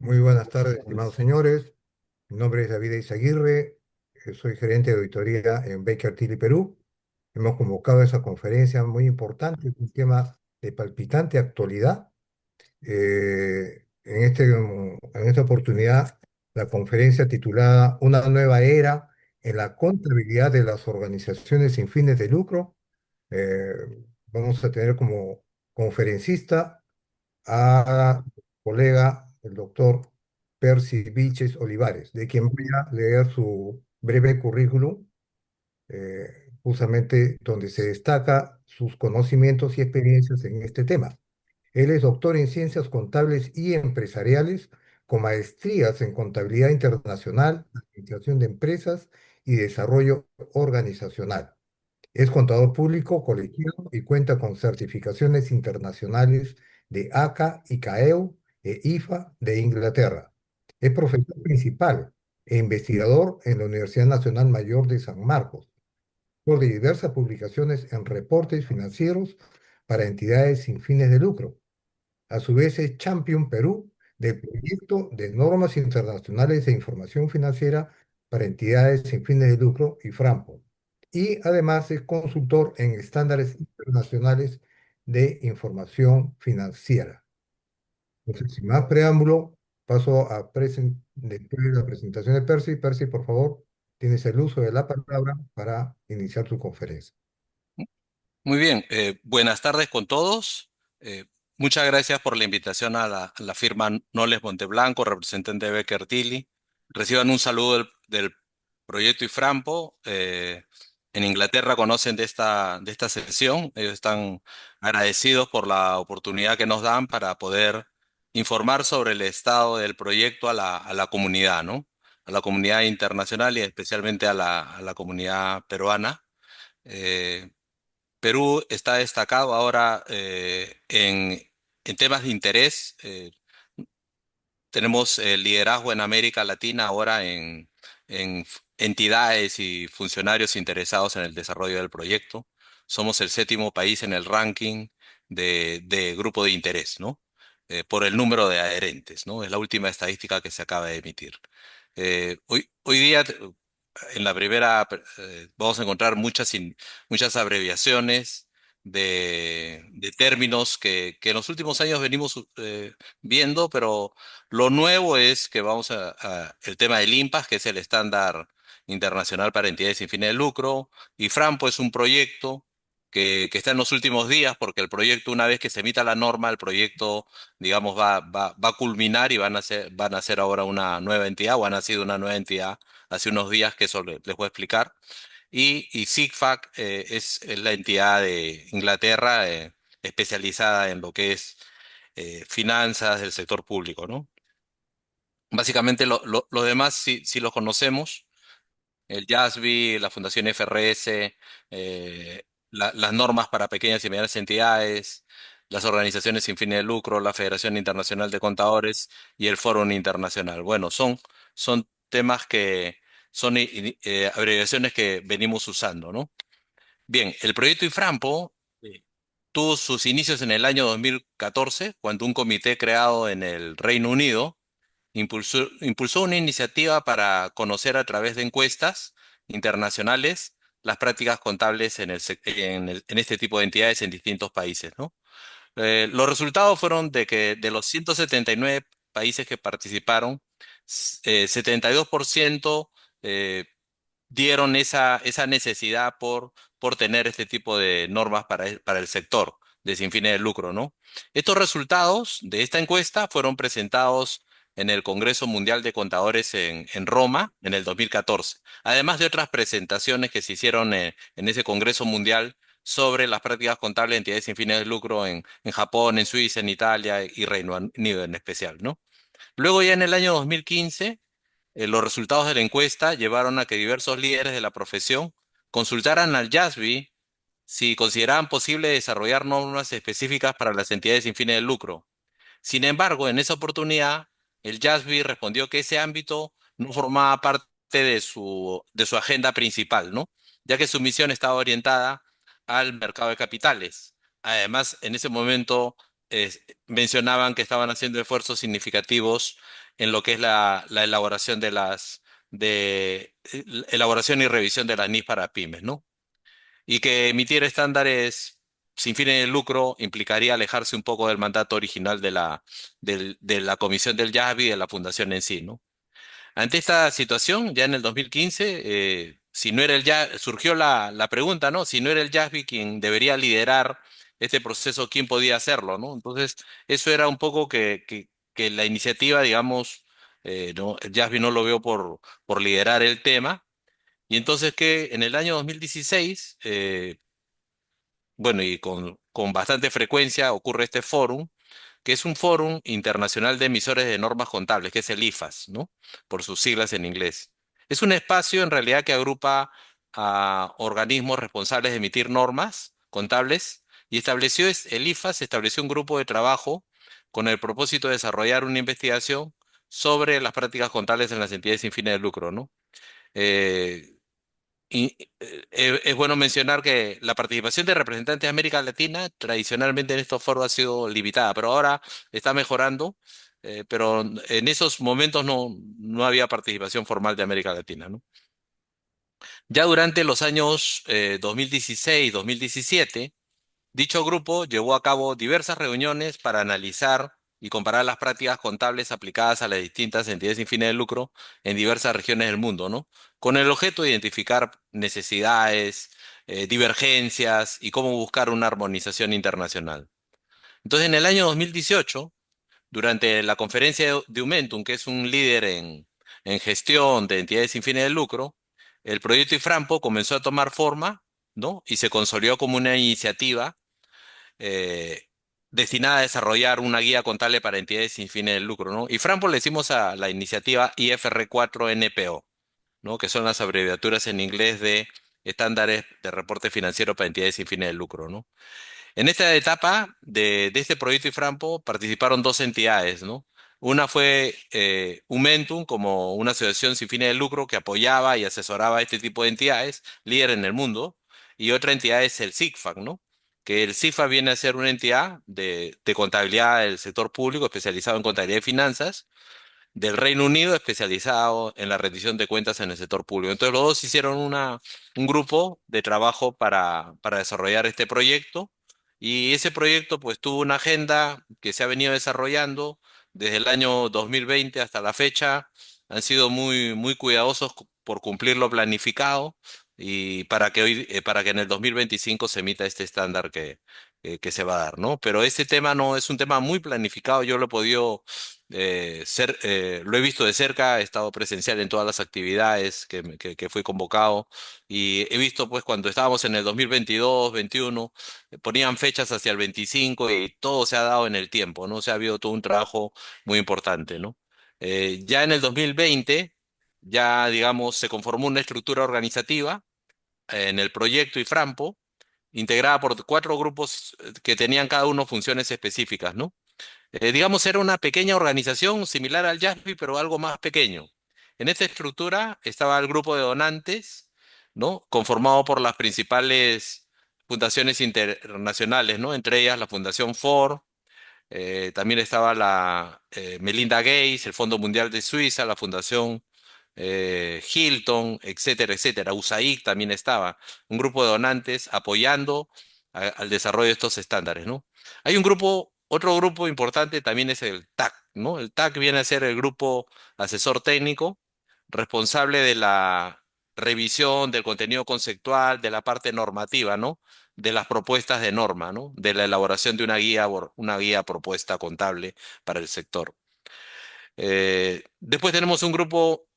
Muy buenas tardes, estimados señores. Mi nombre es David Eizaguirre, soy gerente de auditoría en Baker Tilly, Perú. Hemos convocado esa conferencia muy importante, es un tema de palpitante actualidad. En esta oportunidad, la conferencia titulada Una nueva era en la contabilidad de las organizaciones sin fines de lucro. Eh, Vamos a tener como conferencista a colega, el doctor Percy Vilches Olivares, de quien voy a leer su breve currículum, justamente donde se destaca sus conocimientos y experiencias en este tema. Él es doctor en ciencias contables y empresariales, con maestrías en contabilidad internacional, administración de empresas y desarrollo organizacional. Es contador público colegiado y cuenta con certificaciones internacionales de ACA, ICAEO e IFA de Inglaterra. Es profesor principal e investigador en la Universidad Nacional Mayor de San Marcos, por diversas publicaciones en reportes financieros para entidades sin fines de lucro. A su vez es Champion Perú del proyecto de normas internacionales de información financiera para entidades sin fines de lucro y FRAMPO. Y además es consultor en estándares internacionales de información financiera. Entonces, sin más preámbulo, paso a después de la presentación de Percy. Percy, por favor, tienes el uso de la palabra para iniciar tu conferencia. Muy bien, buenas tardes con todos. Muchas gracias por la invitación a la firma Noles Monteblanco, representante de Becker Tilly. Reciban un saludo del proyecto IFRAMPO. En Inglaterra conocen de esta sesión. Ellos están agradecidos por la oportunidad que nos dan para poder informar sobre el estado del proyecto a la comunidad, ¿no? A la comunidad internacional y especialmente a la comunidad peruana. Eh, Perú está destacado ahora en temas de interés. Tenemos el liderazgo en América Latina ahora en entidades y funcionarios interesados en el desarrollo del proyecto. Somos el séptimo país en el ranking de grupo de interés, ¿no? Por el número de adherentes, ¿no? Es la última estadística que se acaba de emitir. Hoy día, en la primera, vamos a encontrar muchas abreviaciones de términos que en los últimos años venimos viendo, pero lo nuevo es que vamos el tema del IMPAS, que es el estándar internacional para entidades sin fines de lucro, y FRAMPO es un proyecto que está en los últimos días, porque el proyecto, una vez que se emita la norma, el proyecto, digamos, va a culminar y van a ser ahora una nueva entidad, o han nacido una nueva entidad hace unos días, que eso les voy a explicar. Y SIGFAC es la entidad de Inglaterra especializada en lo que es finanzas del sector público, ¿no? Básicamente lo demás sí los conocemos, el JASB, la Fundación FRS, las normas para pequeñas y medianas entidades, las organizaciones sin fines de lucro, la Federación Internacional de Contadores y el Foro Internacional. Bueno, son temas que son abreviaciones que venimos usando, ¿no? Bien, el proyecto IFRAMPO tuvo sus inicios en el año 2014, cuando un comité creado en el Reino Unido impulsó una iniciativa para conocer a través de encuestas internacionales las prácticas contables en este tipo de entidades en distintos países, ¿no? Los resultados fueron de que de los 179 países que participaron, 72% dieron esa necesidad por tener este tipo de normas para el sector de sin fines de lucro, ¿no? Estos resultados de esta encuesta fueron presentados en el Congreso Mundial de Contadores en Roma en el 2014, además de otras presentaciones que se hicieron en ese Congreso Mundial sobre las prácticas contables de entidades sin fines de lucro en Japón, en Suiza, en Italia y Reino Unido en especial, ¿no? Luego ya en el año 2015 los resultados de la encuesta llevaron a que diversos líderes de la profesión consultaran al JASB si consideraban posible desarrollar normas específicas para las entidades sin fines de lucro. Sin embargo, en esa oportunidad, el JASB respondió que ese ámbito no formaba parte de su agenda principal, ¿no? Ya que su misión estaba orientada al mercado de capitales. Además, en ese momento mencionaban que estaban haciendo esfuerzos significativos en lo que es la elaboración elaboración y revisión de las NIS para pymes, ¿no? Y que emitir estándares sin fines de lucro implicaría alejarse un poco del mandato original de la Comisión del IASB y de la Fundación en sí, ¿no? Ante esta situación, ya en el 2015, si no era surgió la pregunta, ¿no? Si no era el JASB quien debería liderar este proceso, ¿quién podía hacerlo, ¿no? Entonces, eso era un poco que la iniciativa, digamos, no, el JASB no lo veo por liderar el tema. Y entonces que en el año 2016, bueno, y con bastante frecuencia ocurre este fórum, que es un fórum internacional de emisores de normas contables, que es el IFAS, ¿no? Por sus siglas en inglés. Es un espacio en realidad que agrupa a organismos responsables de emitir normas contables y el IFAS estableció un grupo de trabajo con el propósito de desarrollar una investigación sobre las prácticas contables en las entidades sin fines de lucro, ¿no? Eh, es bueno mencionar que la participación de representantes de América Latina tradicionalmente en estos foros ha sido limitada, pero ahora está mejorando, pero en esos momentos no había participación formal de América Latina, ¿no? Ya durante los años 2016-2017, dicho grupo llevó a cabo diversas reuniones para analizar y comparar las prácticas contables aplicadas a las distintas entidades sin fines de lucro en diversas regiones del mundo, ¿no? Con el objeto de identificar necesidades, divergencias y cómo buscar una armonización internacional. Entonces, en el año 2018, durante la conferencia de Umentum, que es un líder en gestión de entidades sin fines de lucro, el proyecto IFRAMPO comenzó a tomar forma, ¿no? Y se consolidó como una iniciativa eh, destinada a desarrollar una guía contable para entidades sin fines de lucro, ¿no? Y Frampo le decimos a la iniciativa IFR4NPO, ¿no? Que son las abreviaturas en inglés de estándares de reporte financiero para entidades sin fines de lucro, ¿no? En esta etapa de este proyecto IFRAMPO participaron dos entidades, ¿no? Una fue Umentum, como una asociación sin fines de lucro que apoyaba y asesoraba a este tipo de entidades, líder en el mundo, y otra entidad es el SICFAC, ¿no? Que el SICFAC viene a ser una entidad de contabilidad del sector público especializado en contabilidad y finanzas, del Reino Unido especializado en la rendición de cuentas en el sector público. Entonces los dos hicieron un grupo de trabajo para desarrollar este proyecto y ese proyecto pues tuvo una agenda que se ha venido desarrollando desde el año 2020 hasta la fecha. Han sido muy cuidadosos por cumplir lo planificado y para que en el 2025 se emita este estándar que se va a dar, ¿no? Pero este tema no es un tema muy planificado, yo lo he podido lo he visto de cerca, he estado presencial en todas las actividades que fui convocado y he visto pues cuando estábamos en el 2022, 21, ponían fechas hacia el 25 y todo se ha dado en el tiempo, ¿no? Se ha habido todo un trabajo muy importante, ¿no? Ya en el 2020, ya digamos, se conformó una estructura organizativa en el proyecto IFRAMPO, integrada por cuatro grupos que tenían cada uno funciones específicas, ¿no? Digamos, era una pequeña organización similar al JASB, pero algo más pequeño. En esta estructura estaba el grupo de donantes, ¿no? Conformado por las principales fundaciones internacionales, ¿no? Entre ellas la Fundación Ford, también estaba la Melinda Gates, el Fondo Mundial de Suiza, la Fundación Hilton, etcétera, etcétera. USAID también estaba, un grupo de donantes apoyando al desarrollo de estos estándares, ¿no? Hay otro grupo importante también es el TAC, ¿no? El TAC viene a ser el grupo asesor técnico responsable de la revisión del contenido conceptual, de la parte normativa, ¿no? De las propuestas de norma, ¿no? De la elaboración de una guía propuesta contable para el sector. Después tenemos un grupo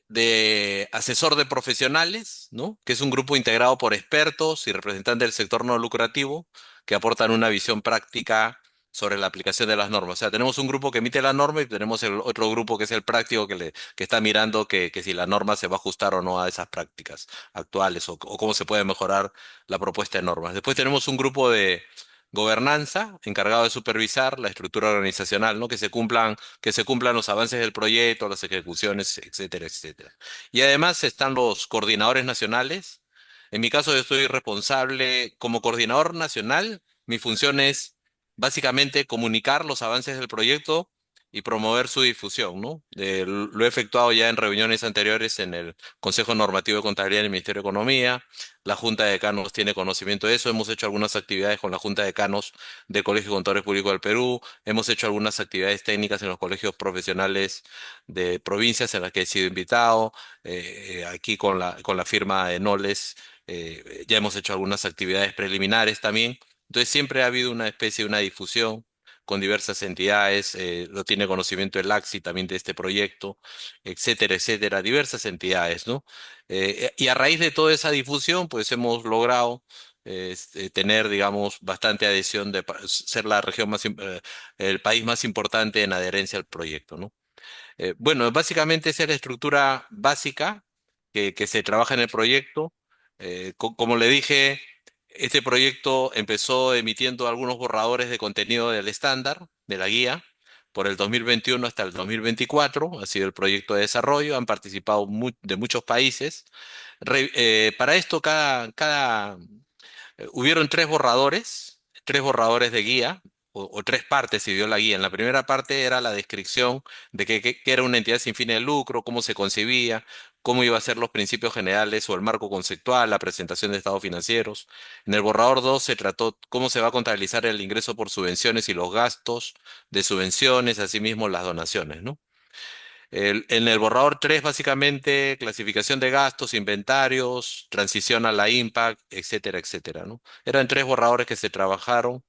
de asesor de profesionales, ¿no? Que es un grupo integrado por expertos y representantes del sector no lucrativo que aportan una visión práctica sobre la aplicación de las normas. O sea, tenemos un grupo que emite la norma y tenemos el otro grupo que es el práctico que está mirando que si la norma se va a ajustar o no a esas prácticas actuales o cómo se puede mejorar la propuesta de normas. Después tenemos un grupo de gobernanza encargado de supervisar la estructura organizacional, ¿no? Que se cumplan los avances del proyecto, las ejecuciones, etcétera, etcétera. Y además están los coordinadores nacionales. En mi caso, yo estoy responsable como coordinador nacional. Mi función es básicamente comunicar los avances del proyecto y promover su difusión, ¿no? Lo he efectuado ya en reuniones anteriores en el Consejo Normativo de Contabilidad del Ministerio de Economía. La Junta de Decanos tiene conocimiento de eso. Hemos hecho algunas actividades con la Junta de Decanos del Colegio de Contadores Públicos del Perú. Hemos hecho algunas actividades técnicas en los colegios profesionales de provincias en las que he sido invitado. Aquí con la firma de Noles ya hemos hecho algunas actividades preliminares también. Entonces siempre ha habido una especie de una difusión con diversas entidades, lo tiene conocimiento el AXI también de este proyecto, etcétera, etcétera, diversas entidades, ¿no? Y a raíz de toda esa difusión, pues hemos logrado tener, digamos, bastante adhesión de ser la región el país más importante en adherencia al proyecto, ¿no? Bueno, básicamente esa es la estructura básica que se trabaja en el proyecto. Como le dije, este proyecto empezó emitiendo algunos borradores de contenido del estándar, de la guía, por el 2021 hasta el 2024. Ha sido el proyecto de desarrollo, han participado de muchos países. Para esto, hubieron tres borradores de guía, o tres partes se dio la guía. En la primera parte era la descripción de qué era una entidad sin fines de lucro, cómo se concebía, cómo iba a ser los principios generales o el marco conceptual, la presentación de estados financieros. En el borrador 2 se trató cómo se va a contabilizar el ingreso por subvenciones y los gastos de subvenciones, asimismo las donaciones, ¿no? En el borrador 3 básicamente, clasificación de gastos, inventarios, transición a la impact, etcétera, etcétera, ¿no? Eran tres borradores que se trabajaron.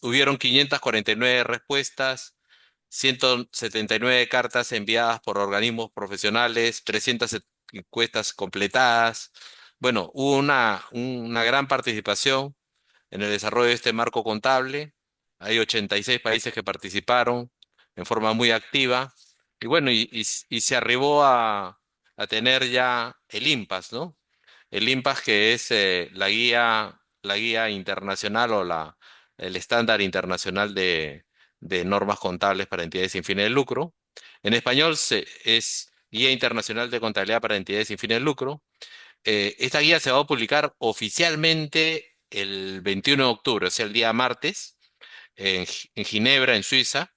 Hubieron 549 respuestas, 179 cartas enviadas por organismos profesionales, 300 encuestas completadas. Bueno, hubo una gran participación en el desarrollo de este marco contable. Hay 86 países que participaron en forma muy activa. Y bueno, y se arribó a tener ya el IMPAS, ¿no? El IMPAS que es la guía internacional o el estándar internacional de normas contables para entidades sin fines de lucro. En español es Guía Internacional de Contabilidad para Entidades sin fines de lucro. Esta guía se va a publicar oficialmente el 21 de octubre, o sea, el día martes, en Ginebra, en Suiza.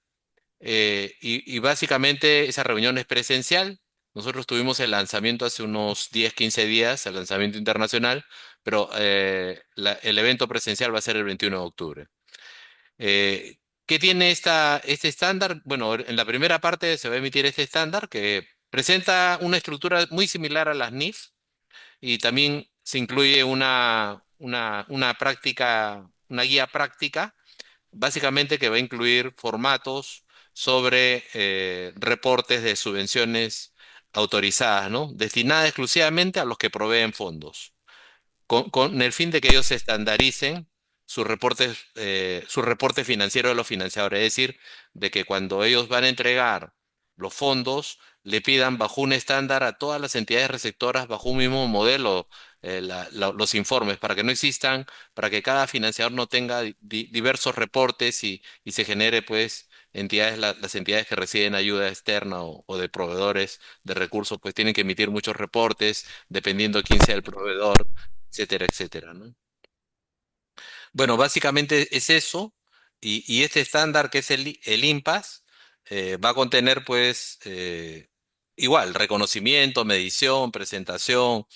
Y básicamente esa reunión es presencial. Nosotros tuvimos el lanzamiento hace unos 10, 15 días, el lanzamiento internacional, pero el evento presencial va a ser el 21 de octubre. ¿Qué tiene este estándar? Bueno, en la primera parte se va a emitir este estándar que presenta una estructura muy similar a las NIF y también se incluye una práctica, una guía práctica, básicamente que va a incluir formatos sobre reportes de subvenciones autorizadas, ¿no? Destinadas exclusivamente a los que proveen fondos con el fin de que ellos estandaricen su reporte financiero de los financiadores. Es decir, de que cuando ellos van a entregar los fondos, le pidan bajo un estándar a todas las entidades receptoras, bajo un mismo modelo, los informes, para que no existan, para que cada financiador no tenga diversos reportes y se genere, pues, las entidades que reciben ayuda externa o de proveedores de recursos, pues tienen que emitir muchos reportes, dependiendo quién sea el proveedor, etcétera, etcétera, ¿no? Bueno, básicamente es eso, y este estándar que es el IMPAS va a contener pues igual reconocimiento, medición, presentación,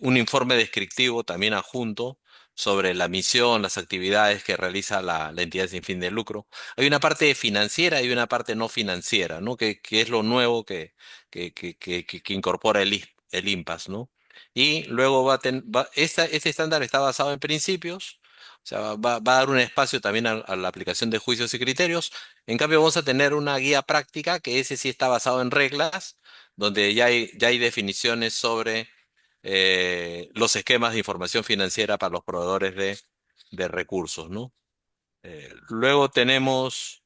un informe descriptivo también adjunto sobre la misión, las actividades que realiza la entidad sin fin de lucro. Hay una parte financiera y una parte no financiera, ¿no? Que es lo nuevo que incorpora el IMPAS, ¿no? Y luego este estándar está basado en principios, o sea, va a dar un espacio también a la aplicación de juicios y criterios. En cambio, vamos a tener una guía práctica que ese sí está basado en reglas, donde ya hay definiciones sobre los esquemas de información financiera para los proveedores de recursos, ¿no? Luego tenemos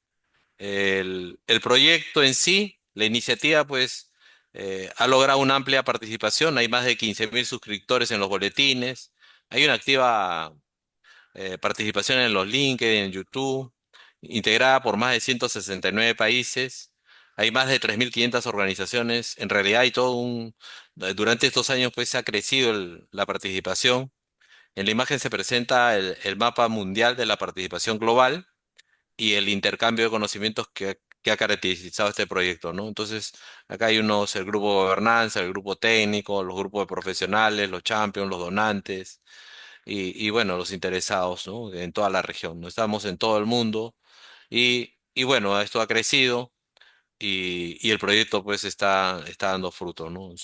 el proyecto en sí, la iniciativa, pues, ha logrado una amplia participación, hay más de 15.000 suscriptores en los boletines, hay una activa participación en los LinkedIn, en YouTube, integrada por más de 169 países. Hay más de 3.500 organizaciones. En realidad hay durante estos años pues ha crecido la participación. En la imagen se presenta el mapa mundial de la participación global y el intercambio de conocimientos que ha caracterizado este proyecto, ¿no? Entonces, acá hay unos, el grupo de gobernanza, el grupo técnico, los grupos de profesionales, los champions, los donantes y bueno, los interesados, ¿no? En toda la región, ¿no? Estamos en todo el mundo y bueno, esto ha crecido y el proyecto pues está dando fruto, ¿no?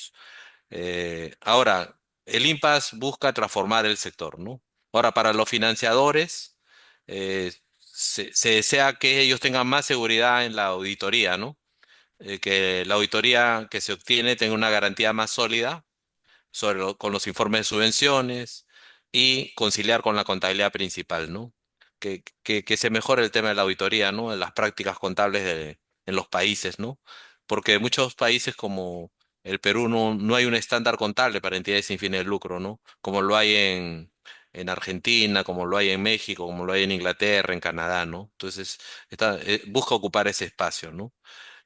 Ahora, el impasse busca transformar el sector, ¿no? Ahora, para los financiadores, se desea que ellos tengan más seguridad en la auditoría, ¿no? Que la auditoría que se obtiene tenga una garantía más sólida con los informes de subvenciones y conciliar con la contabilidad principal, ¿no? Que se mejore el tema de la auditoría, ¿no? De las prácticas contables en los países, ¿no? Porque en muchos países como el Perú no hay un estándar contable para entidades sin fines de lucro, ¿no? Como lo hay en Argentina, como lo hay en México, como lo hay en Inglaterra, en Canadá, ¿no? Entonces, busca ocupar ese espacio, ¿no?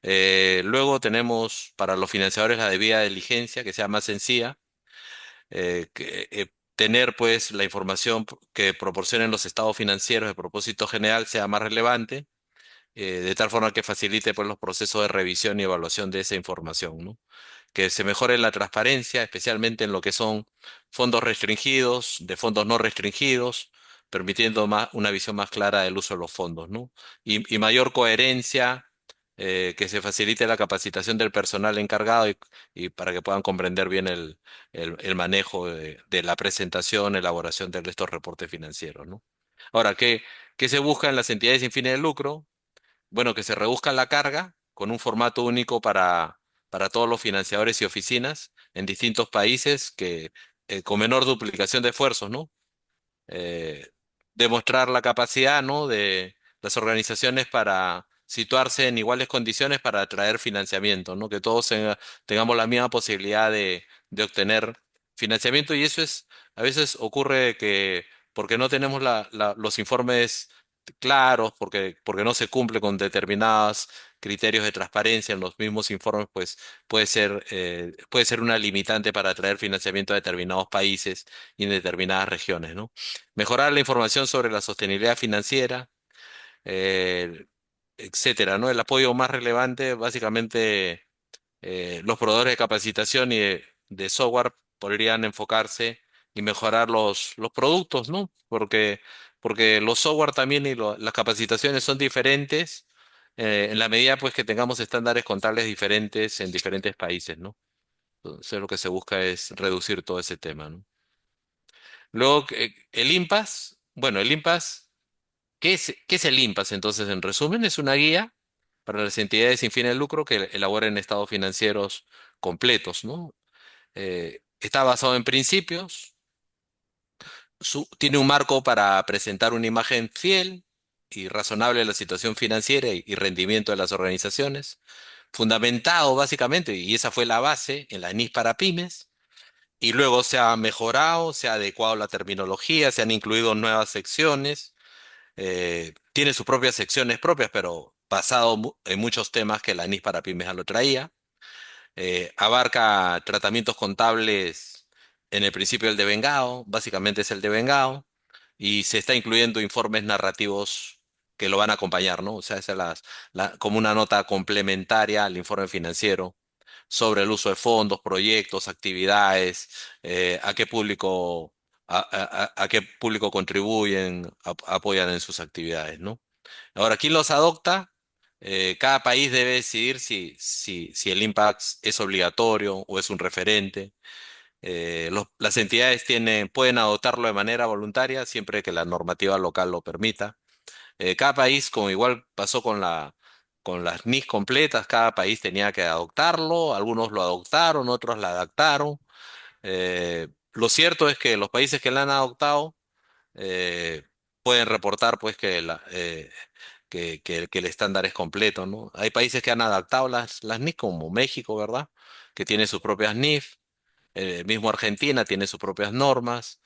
Luego tenemos para los financiadores la debida diligencia, que sea más sencilla tener pues la información que proporcionen los estados financieros de propósito general sea más relevante, de tal forma que facilite pues los procesos de revisión y evaluación de esa información, ¿no? Que se mejore la transparencia, especialmente en lo que son fondos restringidos, de fondos no restringidos, permitiendo una visión más clara del uso de los fondos, ¿no? Y mayor coherencia, que se facilite la capacitación del personal encargado y para que puedan comprender bien el manejo de la presentación, elaboración de estos reportes financieros, ¿no? Ahora, ¿qué se busca en las entidades sin fines de lucro? Bueno, que se reduzca la carga con un formato único para todos los financiadores y oficinas en distintos países con menor duplicación de esfuerzos, ¿no? eh, Demostrar la capacidad, ¿no? de las organizaciones para situarse en iguales condiciones para atraer financiamiento, ¿no? Que todos tengamos la misma posibilidad de obtener financiamiento y eso a veces ocurre que porque no tenemos los informes claros, porque no se cumple con determinados criterios de transparencia en los mismos informes, pues puede ser una limitante para atraer financiamiento a determinados países y en determinadas regiones, ¿no? Mejorar la información sobre la sostenibilidad financiera, eh, etcétera, ¿no? El apoyo más relevante, básicamente, los proveedores de capacitación y de software podrían enfocarse y mejorar los productos, ¿no? Porque los software también y las capacitaciones son diferentes en la medida pues que tengamos estándares contables diferentes en diferentes países, ¿no? Entonces lo que se busca es reducir todo ese tema, ¿no? Luego, el IMPAS, bueno, el IMPAS, qué es el IMPAS? Entonces, en resumen, es una guía para las entidades sin fines de lucro que elaboren estados financieros completos, ¿no? Está basado en principios, tiene un marco para presentar una imagen fiel y razonable de la situación financiera y rendimiento de las organizaciones, fundamentado básicamente, y esa fue la base en la NIS para pymes. Y luego se ha mejorado, se ha adecuado la terminología, se han incluido nuevas secciones, tiene sus propias secciones propias, pero basado en muchos temas que la NIS para pymes ya lo traía. Abarca tratamientos contables en el principio del devengado, básicamente es el devengado, y se está incluyendo informes narrativos que lo van a acompañar, ¿no? O sea, como una nota complementaria al informe financiero sobre el uso de fondos, proyectos, actividades, a qué público, a qué público contribuyen, apoyan en sus actividades, ¿no? Ahora, ¿quién los adopta? Cada país debe decidir si el impact es obligatorio o es un referente. Las entidades pueden adoptarlo de manera voluntaria siempre que la normativa local lo permita. Cada país, como igual pasó con las NIS completas, cada país tenía que adoptarlo. Algunos lo adoptaron, otros la adaptaron. Lo cierto es que los países que la han adoptado eh, pueden reportar pues que el estándar es completo, ¿no? Hay países que han adaptado las NIF, como México, ¿verdad? Que tiene sus propias NIF, mismo Argentina tiene sus propias normas,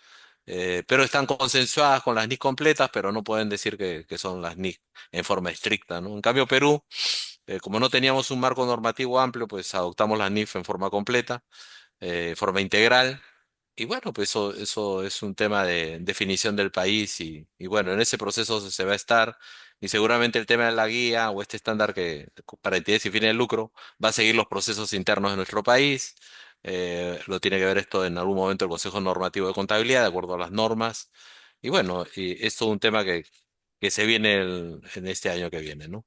pero están consensuadas con las NIF completas, pero no pueden decir que son las NIF en forma estricta, ¿no? En cambio, Perú, como no teníamos un marco normativo amplio, pues adoptamos las NIF en forma completa, forma integral. Y bueno, pues eso es un tema de definición del país y bueno, en ese proceso se va a estar. Y seguramente el tema de la guía o este estándar que para entidades sin fines de lucro va a seguir los procesos internos de nuestro país. Lo tiene que ver esto en algún momento el Consejo Normativo de Contabilidad, de acuerdo a las normas. Y bueno, y es todo un tema que se viene en este año que viene, ¿no?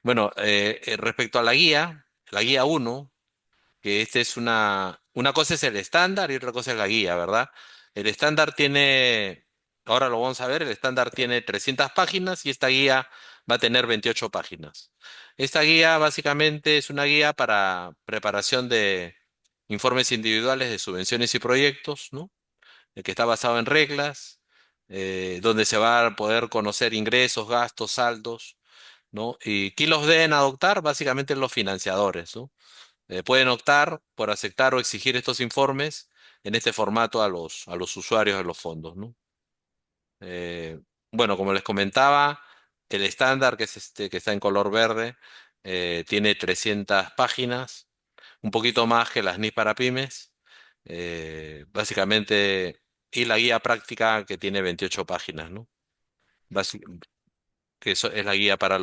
Bueno, respecto a la guía uno, que este es una cosa es el estándar y otra cosa es la guía, ¿verdad? El estándar tiene, ahora lo vamos a ver, el estándar tiene 300 páginas y esta guía va a tener 28 páginas. Esta guía básicamente es una guía para preparación de informes individuales de subvenciones y proyectos, ¿no? Que está basado en reglas, donde se va a poder conocer ingresos, gastos, saldos, ¿no? Y quién los deben adoptar, básicamente los financiadores, ¿no? Pueden optar por aceptar o exigir estos informes en este formato a los usuarios de los fondos, ¿no? Eh, bueno, como les comentaba, el estándar, que es este que está en color verde, tiene 300 páginas, un poquito más que las NIS para pymes, básicamente, y la guía práctica que tiene 28 páginas, ¿no? Basi- que eso es la guía para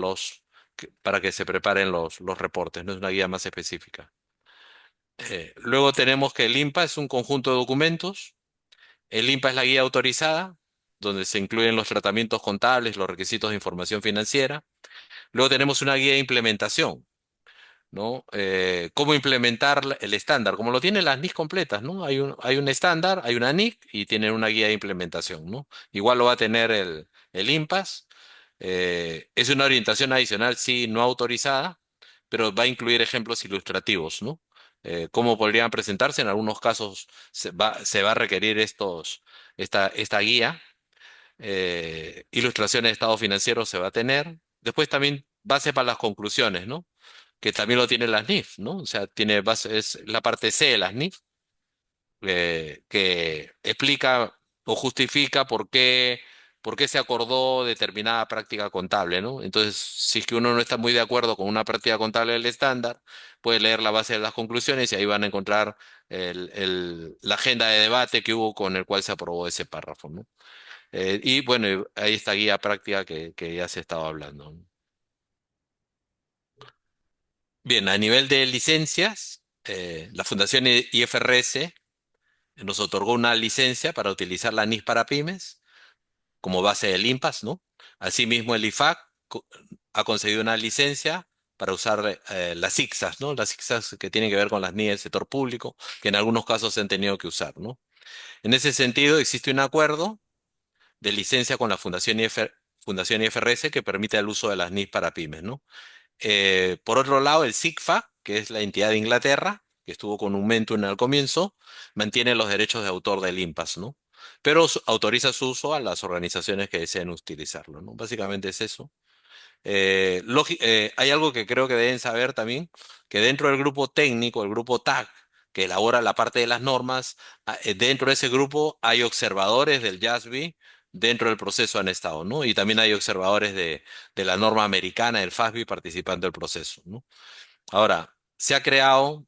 para que se preparen los reportes, no es una guía más específica. Luego tenemos que el IMPA es un conjunto de documentos. El IMPA es la guía autorizada, donde se incluyen los tratamientos contables, los requisitos de información financiera. Luego tenemos una guía de implementación, ¿no? Cómo implementar el estándar, como lo tienen las NIC completas, ¿no? Hay un estándar, hay una NIC y tienen una guía de implementación, ¿no? Igual lo va a tener el IMPAS. Es una orientación adicional, sí, no autorizada, pero va a incluir ejemplos ilustrativos, ¿no? Cómo podrían presentarse. En algunos casos se va a requerir esta guía. Ilustraciones de estado financiero se va a tener. Después también base para las conclusiones, ¿no? Que también lo tienen las NIF, ¿no? O sea, tiene base, es la parte C de las NIF, que explica o justifica por qué se acordó determinada práctica contable, ¿no? Entonces, si es que uno no está muy de acuerdo con una práctica contable del estándar, puede leer la base de las conclusiones y ahí van a encontrar la agenda de debate que hubo con el cual se aprobó ese párrafo, ¿no? Y bueno, y ahí está guía práctica que ya se estaba hablando. Bien, a nivel de licencias, la Fundación IFRS nos otorgó una licencia para utilizar la NIS para pymes como base del IMPAS, ¿no? Asimismo, el IFAC ha concedido una licencia para usar las ICSAS, ¿no? Las ICSAS que tienen que ver con las NIS del sector público, que en algunos casos se han tenido que usar, ¿no? En ese sentido, existe un acuerdo de licencia con la Fundación IFRS que permite el uso de las NIS para pymes, ¿no? Por otro lado, el SIGFA, que es la entidad de Inglaterra, que estuvo con un Momentum al comienzo, mantiene los derechos de autor del IMPAS, ¿no? Pero autoriza su uso a las organizaciones que deseen utilizarlo, ¿no? Básicamente es eso. Hay algo que creo que deben saber también, que dentro del grupo técnico, el grupo TAC, que elabora la parte de las normas, dentro de ese grupo hay observadores del JASB, dentro del proceso han estado, ¿no? Y también hay observadores de la norma americana, del FASB, participando del proceso, ¿no? Ahora, se ha creado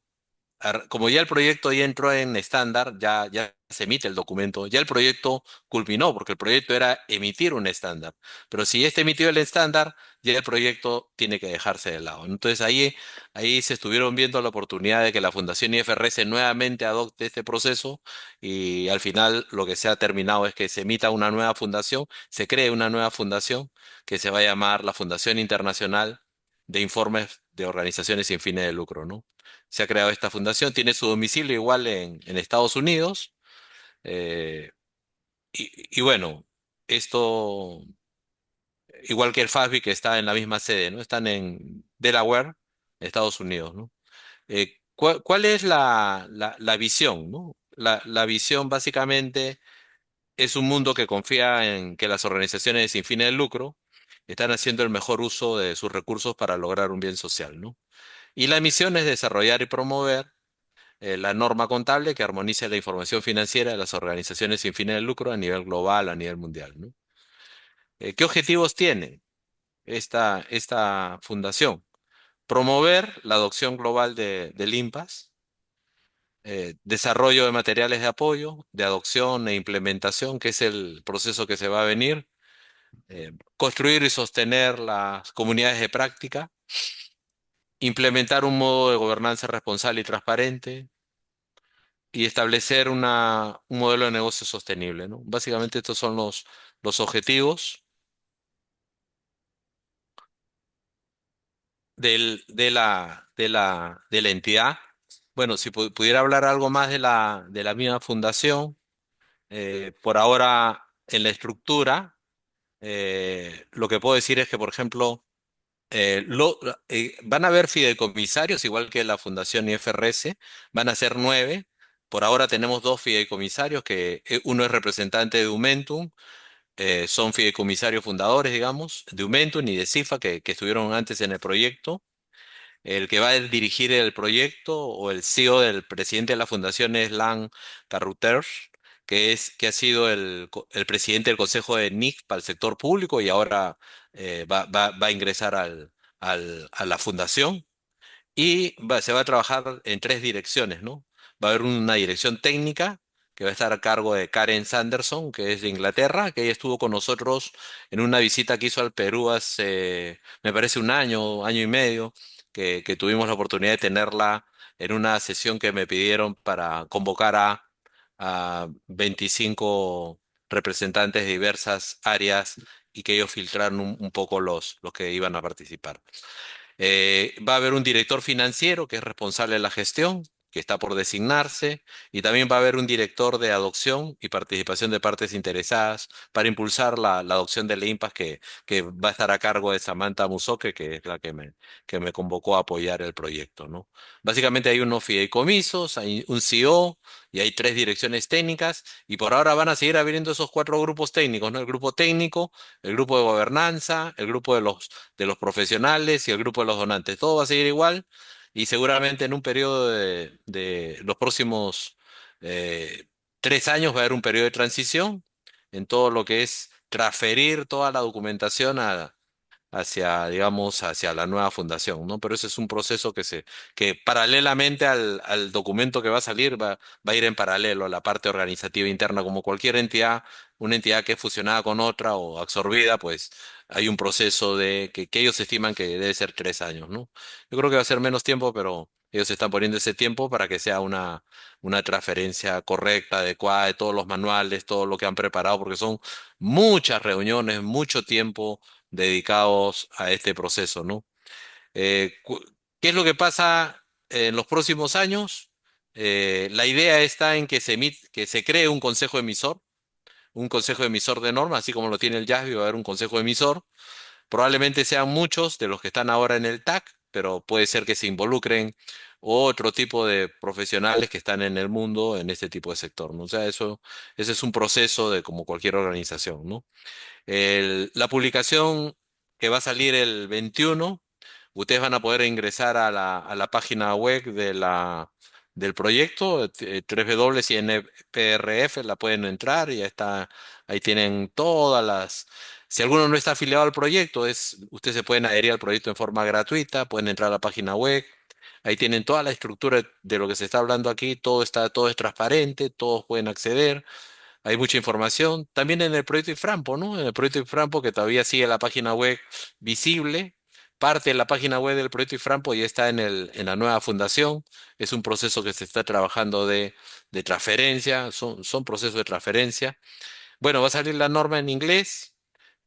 como ya el proyecto ya entró en estándar, ya se emite el documento, ya el proyecto culminó, porque el proyecto era emitir un estándar. Pero si ya está emitido el estándar, ya el proyecto tiene que dejarse de lado. Entonces ahí se estuvieron viendo la oportunidad de que la Fundación IFRS nuevamente adopte este proceso y al final lo que se ha terminado es que se emita una nueva fundación, se cree una nueva fundación que se va a llamar la Fundación Internacional de Informes de Organizaciones sin fines de lucro, ¿no? Se ha creado esta fundación, tiene su domicilio igual en Estados Unidos. eh, y bueno, esto, igual que el FASB que está en la misma sede, ¿no? Están en Delaware, Estados Unidos, ¿no? ¿Cuál es la visión, ¿no? La visión básicamente es un mundo que confía en que las organizaciones sin fines de lucro están haciendo el mejor uso de sus recursos para lograr un bien social, ¿no? Y la misión es desarrollar y promover la norma contable que armonice la información financiera de las organizaciones sin fines de lucro a nivel global, a nivel mundial, ¿no? ¿Qué objetivos tiene esta fundación? Promover la adopción global del IMPAS, desarrollo de materiales de apoyo, de adopción e implementación, que es el proceso que se va a venir, construir y sostener las comunidades de práctica, implementar un modo de gobernanza responsable y transparente y establecer un modelo de negocio sostenible, ¿no? Básicamente estos son los objetivos de la entidad. Bueno, si pudiera hablar algo más de la misma fundación, por ahora en la estructura, lo que puedo decir es que, por ejemplo, van a haber fideicomisarios, igual que la Fundación IFRS, van a ser 9. Por ahora tenemos dos fideicomisarios, que uno es representante de Umentum, son fideicomisarios fundadores, digamos, de Umentum y de CIFA, que estuvieron antes en el proyecto. El que va a dirigir el proyecto o el CEO del presidente de la fundación es Lan Carruthers, que ha sido el presidente del Consejo de NIC para el sector público y ahora va a ingresar a la fundación. Y se va a trabajar en tres direcciones, ¿no? Va a haber una dirección técnica que va a estar a cargo de Karen Sanderson, que es de Inglaterra, que ella estuvo con nosotros en una visita que hizo al Perú hace, me parece, un año, año y medio, que tuvimos la oportunidad de tenerla en una sesión que me pidieron para convocar a 25 representantes de diversas áreas y que ellos filtraran un poco los que iban a participar. Va a haber un director financiero que es responsable de la gestión, que está por designarse, y también va a haber un director de adopción y participación de partes interesadas para impulsar la adopción del IMPAS que va a estar a cargo de Samantha Musoke, que es la que me convocó a apoyar el proyecto, ¿no? Básicamente hay unos fideicomisos, hay un CEO y hay tres direcciones técnicas, y por ahora van a seguir habiendo esos cuatro grupos técnicos, ¿no? El grupo técnico, el grupo de gobernanza, el grupo de los profesionales y el grupo de los donantes. Todo va a seguir igual y seguramente en un periodo de los próximos 3 años va a haber un periodo de transición en todo lo que es transferir toda la documentación hacia, digamos, hacia la nueva fundación, ¿no? Pero ese es un proceso que paralelamente al documento que va a salir, va a ir en paralelo a la parte organizativa interna, como cualquier entidad, una entidad que es fusionada con otra o absorbida, pues hay un proceso que ellos estiman que debe ser 3 años, ¿no? Yo creo que va a ser menos tiempo, pero ellos están poniendo ese tiempo para que sea una transferencia correcta, adecuada de todos los manuales, todo lo que han preparado, porque son muchas reuniones, mucho tiempo dedicados a este proceso, ¿no? ¿Qué es lo que pasa en los próximos años? La idea está en que se cree un consejo emisor de normas, así como lo tiene el JASB, va a haber un consejo emisor. Probablemente sean muchos de los que están ahora en el TAC, pero puede ser que se involucren otro tipo de profesionales que están en el mundo en este tipo de sector, ¿no? O sea, ese es un proceso de como cualquier organización, ¿no? La publicación que va a salir el 21, ustedes van a poder ingresar a la página web del proyecto, www.inprf, la pueden entrar y ya está, ahí tienen todas las... Si alguno no está afiliado al proyecto, ustedes se pueden adherir al proyecto en forma gratuita, pueden entrar a la página web, ahí tienen toda la estructura de lo que se está hablando aquí, todo es transparente, todos pueden acceder. Hay mucha información. También en el proyecto Iframpo, ¿no? En el proyecto Iframpo, que todavía sigue la página web visible. Parte de la página web del proyecto Iframpo ya está en la nueva fundación. Es un proceso que se está trabajando de transferencia. Son procesos de transferencia. Bueno, va a salir la norma en inglés.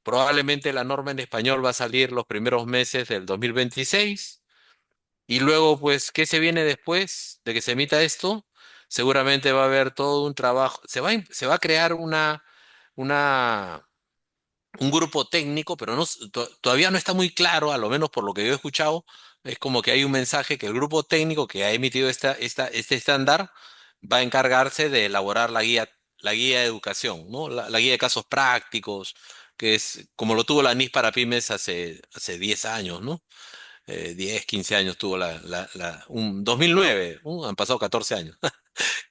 Probablemente la norma en español va a salir los primeros meses del 2026. Y luego, pues, ¿qué se viene después de que se emita esto? Seguramente va a haber todo un trabajo. Se va a crear una, un grupo técnico, pero todavía no está muy claro, a lo menos por lo que yo he escuchado, es como que hay un mensaje que el grupo técnico que ha emitido este estándar va a encargarse de elaborar la guía de educación, ¿no? La guía de casos prácticos, que es como lo tuvo la NIS para pymes hace 10 años, ¿no? 10, 15 años tuvo un 2009, han pasado 14 años,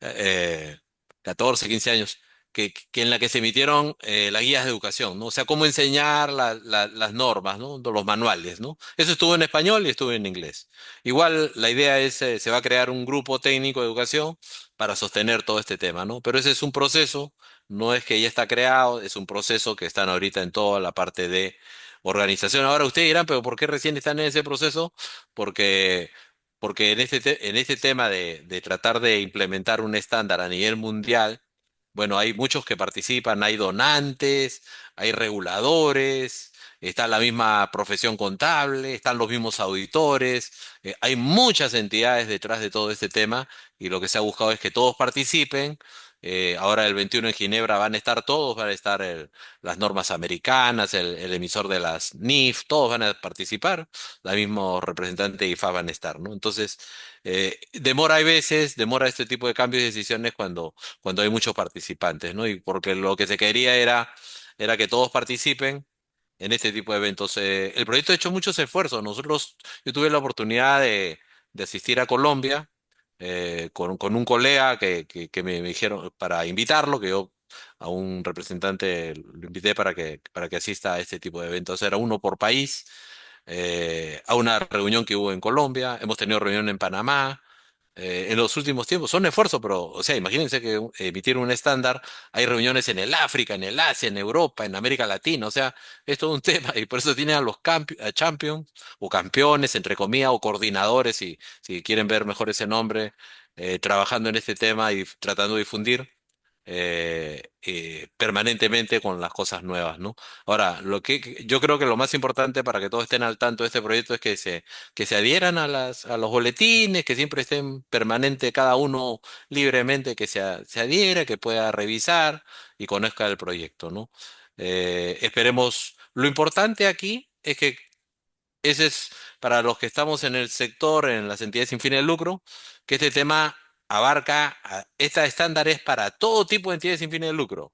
eh, 14, 15 años, que en la que se emitieron las guías de educación, ¿no? O sea, cómo enseñar las normas, ¿no? Los manuales, ¿no? Eso estuvo en español y estuvo en inglés. Igual la idea es, se va a crear un grupo técnico de educación para sostener todo este tema, ¿no? Pero ese es un proceso no es que ya está creado, es un proceso que están ahorita en toda la parte de organización. Ahora ustedes dirán, pero ¿por qué recién están en ese proceso? Porque, porque en este tema de tratar de implementar un estándar a nivel mundial, bueno, hay muchos que participan, hay donantes, hay reguladores, está la misma profesión contable, están los mismos auditores, hay muchas entidades detrás de todo este tema y lo que se ha buscado es que todos participen. Ahora el 21 en Ginebra van a estar todos, van a estar las normas americanas, el emisor de las NIF, todos van a participar, la misma representante de IFA van a estar, ¿no? Entonces, demora hay veces, demora este tipo de cambios y decisiones cuando hay muchos participantes, ¿no? Y porque lo que se quería era que todos participen en este tipo de eventos. El proyecto ha hecho muchos esfuerzos. Yo tuve la oportunidad de asistir a Colombia con un colega que me dijeron para invitarlo, que yo a un representante lo invité para que asista a este tipo de eventos. Era uno por país. A una reunión que hubo en Colombia, hemos tenido reunión en Panamá, en los últimos tiempos. Son esfuerzos, pero, o sea, imagínense que emitir un estándar, hay reuniones en el África, en el Asia, en Europa, en América Latina, o sea, es todo un tema y por eso tienen a los a champions o campeones, entre comillas, o coordinadores, si quieren ver mejor ese nombre, trabajando en este tema y tratando de difundir permanentemente con las cosas nuevas, ¿no? Ahora, yo creo que lo más importante para que todos estén al tanto de este proyecto es que se adhieran a a los boletines, que siempre estén permanente cada uno libremente, que se adhiera, que pueda revisar y conozca el proyecto, ¿no? Esperemos, lo importante aquí es que ese es para los que estamos en el sector, en las entidades sin fines de lucro, que este tema abarca, esta estándar es para todo tipo de entidades sin fines de lucro,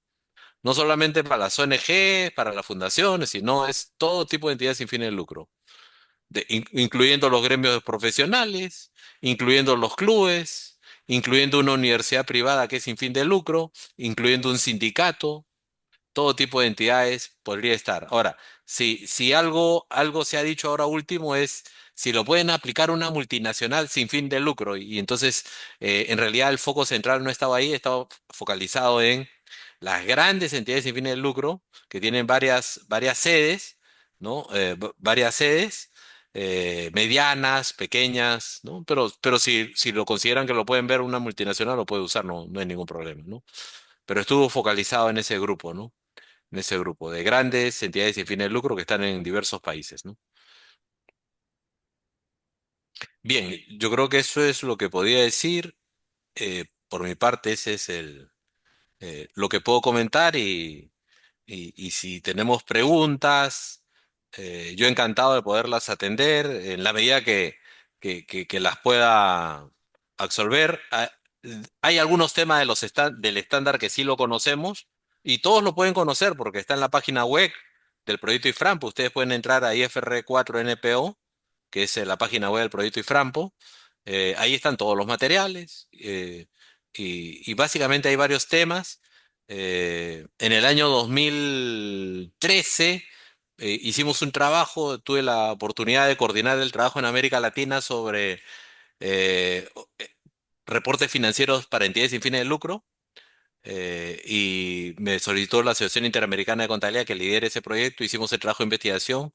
no solamente para las ONG, para las fundaciones, sino es todo tipo de entidades sin fines de lucro, incluyendo los gremios profesionales, incluyendo los clubes, incluyendo una universidad privada que es sin fin de lucro, incluyendo un sindicato, todo tipo de entidades podría estar. Ahora, si algo se ha dicho ahora último es si lo pueden aplicar una multinacional sin fin de lucro. Y entonces, en realidad, el foco central no estaba ahí, estaba focalizado en las grandes entidades sin fines de lucro que tienen varias sedes, ¿no? Varias sedes. Medianas, pequeñas, ¿no? Pero si lo consideran que lo pueden ver una multinacional, lo puede usar, no hay ningún problema, ¿no? Pero estuvo focalizado en ese grupo, ¿no? En ese grupo de grandes entidades sin fines de lucro que están en diversos países, ¿no? Bien, yo creo que eso es lo que podía decir. Por mi parte, ese es lo que puedo comentar y si tenemos preguntas, yo encantado de poderlas atender en la medida que las pueda absolver. Hay algunos temas de del estándar que sí lo conocemos y todos lo pueden conocer porque está en la página web del proyecto IFRAMPO. Ustedes pueden entrar a IFR4NPO, que es la página web del proyecto IFRAMPO. Ahí están todos los materiales y básicamente hay varios temas. En el año 2013 hicimos un trabajo, tuve la oportunidad de coordinar el trabajo en América Latina sobre eh, reportes financieros para entidades sin fines de lucro. Y me solicitó la Asociación Interamericana de Contabilidad que lidere ese proyecto. Hicimos el trabajo de investigación.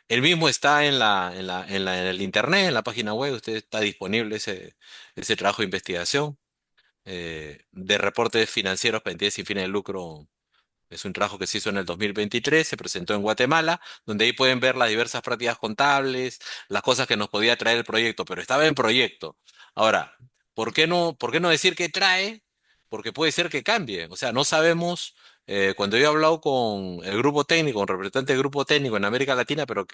El mismo está en el internet, en la página web. Usted está disponible ese trabajo de investigación de reportes financieros para entidades sin fines de lucro. Es un trabajo que se hizo en el 2023, se presentó en Guatemala, donde ahí pueden ver las diversas prácticas contables, las cosas que nos podía traer el proyecto, pero estaba en proyecto. Ahora, por qué no decir que trae? Porque puede ser que cambie. O sea, no sabemos, cuando yo he hablado con el grupo técnico, con representante del grupo técnico en América Latina, pero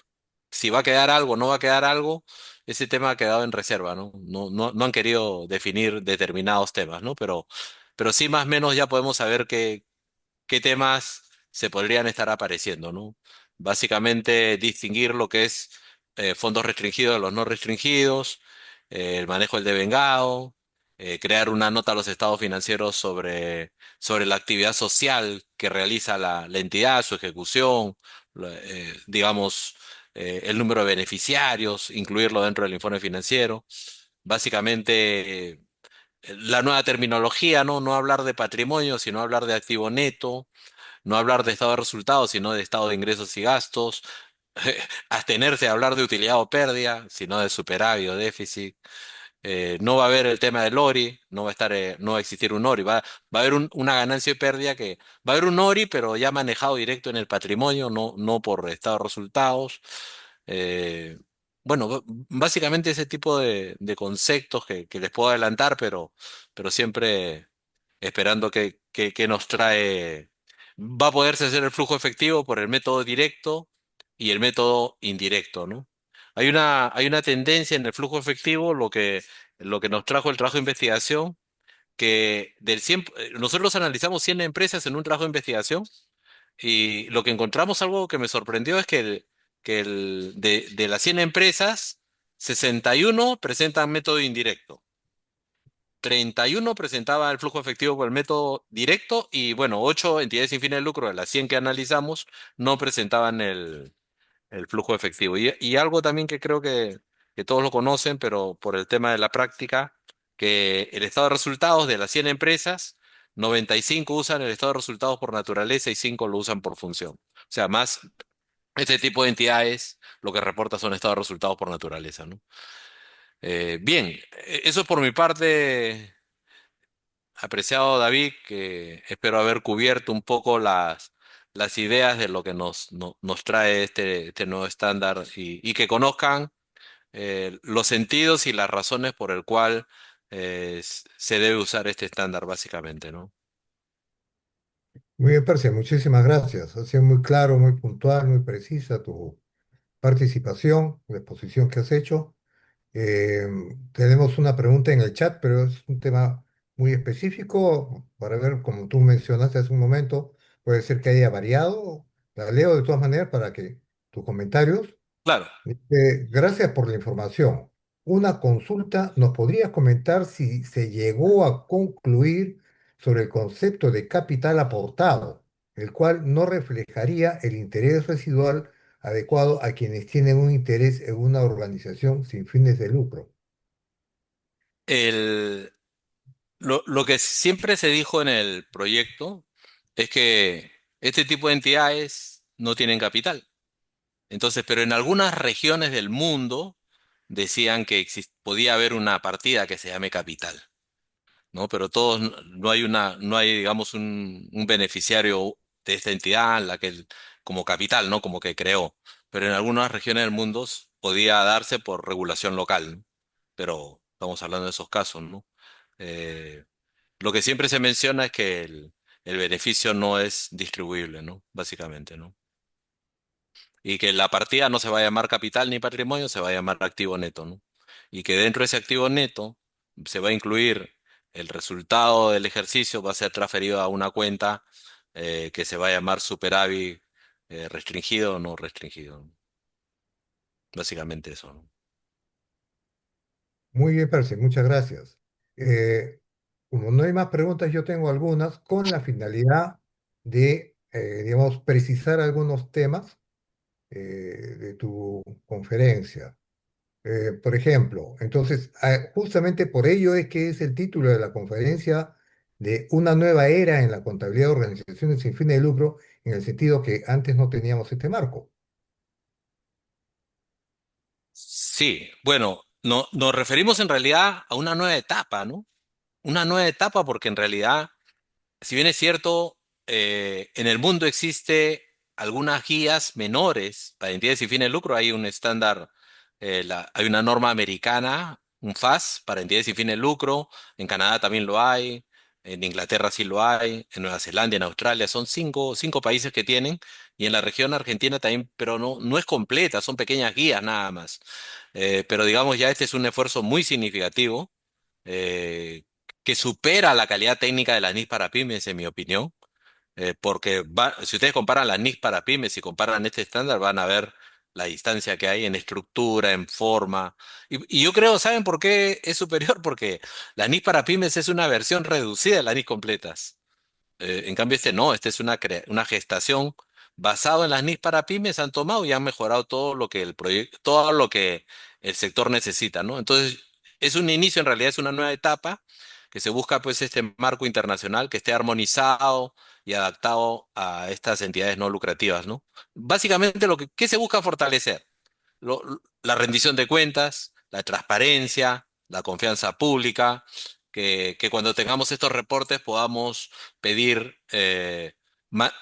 si va a quedar algo, no va a quedar algo, ese tema ha quedado en reserva, ¿no? No han querido definir determinados temas, ¿no? Pero sí más o menos ya podemos saber qué temas se podrían estar apareciendo, ¿no? Básicamente distinguir lo que es fondos restringidos de los no restringidos, el manejo del devengado, crear una nota a los estados financieros sobre la actividad social que realiza la entidad, su ejecución, digamos, el número de beneficiarios, incluirlo dentro del informe financiero. Básicamente la nueva terminología, ¿no? No hablar de patrimonio, sino hablar de activo neto, no hablar de estado de resultados, sino de estado de ingresos y gastos, abstenerse de hablar de utilidad o pérdida, sino de superávit o déficit. No va a haber el tema del ORI, no va a estar, no va a existir un ORI, va a haber una ganancia y pérdida que va a haber un ORI, pero ya manejado directo en el patrimonio, no por estado de resultados. Eh, bueno, básicamente ese tipo de conceptos que les puedo adelantar, pero siempre esperando que nos trae. Va a poderse hacer el flujo efectivo por el método directo y el método indirecto, ¿no? Hay una tendencia en el flujo efectivo, lo que nos trajo el trabajo de investigación, que nosotros analizamos 100 empresas en un trabajo de investigación y lo que encontramos, algo que me sorprendió, es de las 100 empresas, 61 presentan método indirecto. 31 presentaba el flujo efectivo por el método directo y bueno, 8 entidades sin fines de lucro de las 100 que analizamos no presentaban el flujo efectivo. Y algo también que creo que todos lo conocen, pero por el tema de la práctica, que el estado de resultados de las 100 empresas, 95 usan el estado de resultados por naturaleza y 5 lo usan por función. O sea, más este tipo de entidades lo que reporta son estados de resultados por naturaleza, ¿no? Bien, eso es por mi parte, apreciado David, que espero haber cubierto un poco las ideas de lo que nos trae este nuevo estándar y que conozcan los sentidos y las razones por el cual se debe usar este estándar, básicamente, ¿no? Muy bien, Percy, muchísimas gracias. Ha sido muy claro, muy puntual, muy precisa tu participación, la exposición que has hecho. Eh, Tenemos una pregunta en el chat, pero es un tema muy específico para ver, como tú mencionaste hace un momento, puede ser que haya variado. La leo de todas maneras para que tus comentarios. Claro. Gracias por la información. Una consulta, ¿nos podrías comentar si se llegó a concluir sobre el concepto de capital aportado, el cual no reflejaría el interés residual adecuado a quienes tienen un interés en una organización sin fines de lucro? El, lo que siempre se dijo en el proyecto es que este tipo de entidades no tienen capital. Entonces, pero en algunas regiones del mundo decían que podía haber una partida que se llame capital, ¿no? Pero todos, no hay, digamos, un beneficiario de esta entidad, como capital, ¿no? Como que creó. Pero en algunas regiones del mundo podía darse por regulación local, ¿no? Pero estamos hablando de esos casos, ¿no? Eh, lo que siempre se menciona es que el beneficio no es distribuible, ¿no? Básicamente, ¿no? Y que la partida no se va a llamar capital ni patrimonio, se va a llamar activo neto, ¿no? Y que dentro de ese activo neto se va a incluir el resultado del ejercicio, va a ser transferido a una cuenta que se va a llamar superávit restringido o no restringido, ¿no? Básicamente eso, ¿no? Muy bien, Percy, muchas gracias. Eh, Como no hay más preguntas, yo tengo algunas con la finalidad de, digamos, precisar algunos temas de tu conferencia. Por ejemplo, entonces, justamente por ello es que es el título de la conferencia de una nueva era en la contabilidad de organizaciones sin fines de lucro, en el sentido que antes no teníamos este marco. Sí, bueno, no, nos referimos en realidad a una nueva etapa, ¿no? Una nueva etapa porque en realidad, si bien es cierto, en el mundo existe algunas guías menores para entidades sin fines de lucro, hay un estándar, hay una norma americana, un FAS para entidades sin fines de lucro, en Canadá también lo hay, en Inglaterra sí lo hay, en Nueva Zelanda, en Australia, son cinco países que tienen, y en la región argentina también, pero no es completa, son pequeñas guías nada más. Pero digamos, ya este es un esfuerzo muy significativo, eh, que supera la calidad técnica de las NIS para pymes, en mi opinión, porque si ustedes comparan las NIS para pymes y comparan este estándar, van a ver la distancia que hay en estructura, en forma. Y yo creo, ¿saben por qué es superior? Porque las NIS para pymes es una versión reducida de las NIS completas. En cambio, este no, este es una gestación basado en las NIS para pymes, han tomado y han mejorado todo lo que el proyecto, todo lo que el sector necesita, ¿no? Entonces, es un inicio, en realidad es una nueva etapa, que se busca pues este marco internacional que esté armonizado y adaptado a estas entidades no lucrativas, ¿no? Básicamente ¿qué se busca fortalecer? La rendición de cuentas, la transparencia, la confianza pública, que cuando tengamos estos reportes podamos pedir ma-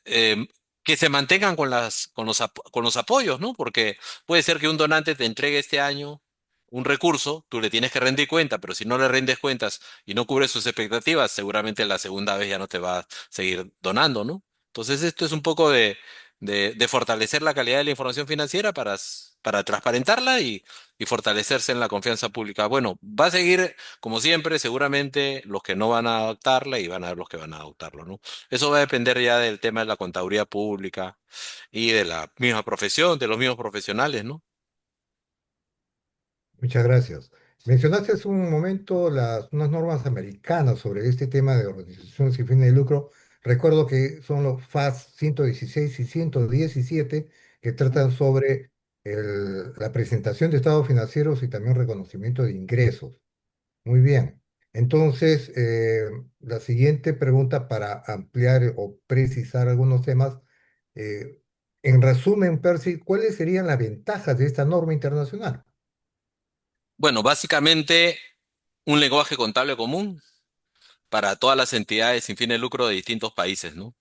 eh, que se mantengan con los apoyos, ¿no? Porque puede ser que un donante te entregue este año un recurso, tú le tienes que rendir cuenta, pero si no le rindes cuentas y no cubres sus expectativas, seguramente la segunda vez ya no te va a seguir donando, ¿no? Entonces esto es un poco de fortalecer la calidad de la información financiera para transparentarla y fortalecerse en la confianza pública. Bueno, va a seguir, como siempre, seguramente los que no van a adoptarla y van a haber los que van a adoptarlo, ¿no? Eso va a depender ya del tema de la contaduría pública y de la misma profesión, de los mismos profesionales, ¿no? Muchas gracias. Mencionaste hace un momento unas normas americanas sobre este tema de organizaciones sin fines de lucro. Recuerdo que son los FAS 116 y 117 que tratan sobre la presentación de estados financieros y también reconocimiento de ingresos. Muy bien. Entonces, la siguiente pregunta para ampliar o precisar algunos temas. eh, en resumen, Percy, ¿cuáles serían las ventajas de esta norma internacional? Bueno, básicamente un lenguaje contable común para todas las entidades sin fines de lucro de distintos países, ¿no?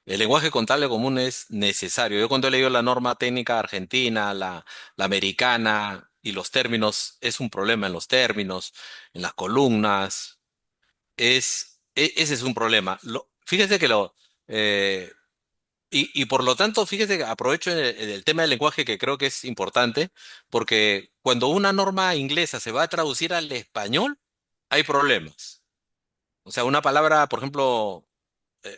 El lenguaje contable común es necesario. Yo cuando he leído la norma técnica argentina, la americana y los términos, es un problema en los términos, en las columnas, ese es un problema. Fíjese que y por lo tanto, fíjese que aprovecho el tema del lenguaje que creo que es importante, porque cuando una norma inglesa se va a traducir al español, hay problemas. O sea, una palabra, por ejemplo,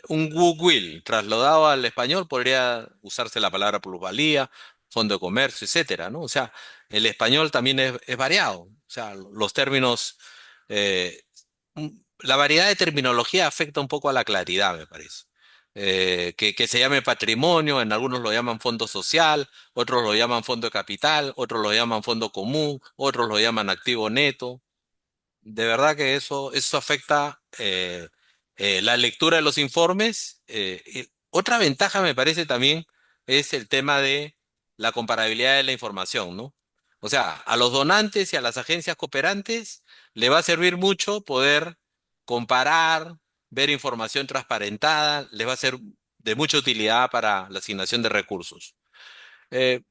un goodwill trasladado al español podría usarse la palabra plusvalía, fondo de comercio, etcétera, ¿no? O sea, el español también es variado. O sea, los términos, eh, la variedad de terminología afecta un poco a la claridad, me parece. Que se llame patrimonio, en algunos lo llaman fondo social, otros lo llaman fondo de capital, otros lo llaman fondo común, otros lo llaman activo neto. De verdad que eso afecta la lectura de los informes. Y otra ventaja me parece también es el tema de la comparabilidad de la información, ¿no? O sea, a los donantes y a las agencias cooperantes le va a servir mucho poder comparar, ver información transparentada, les va a ser de mucha utilidad para la asignación de recursos. Eh,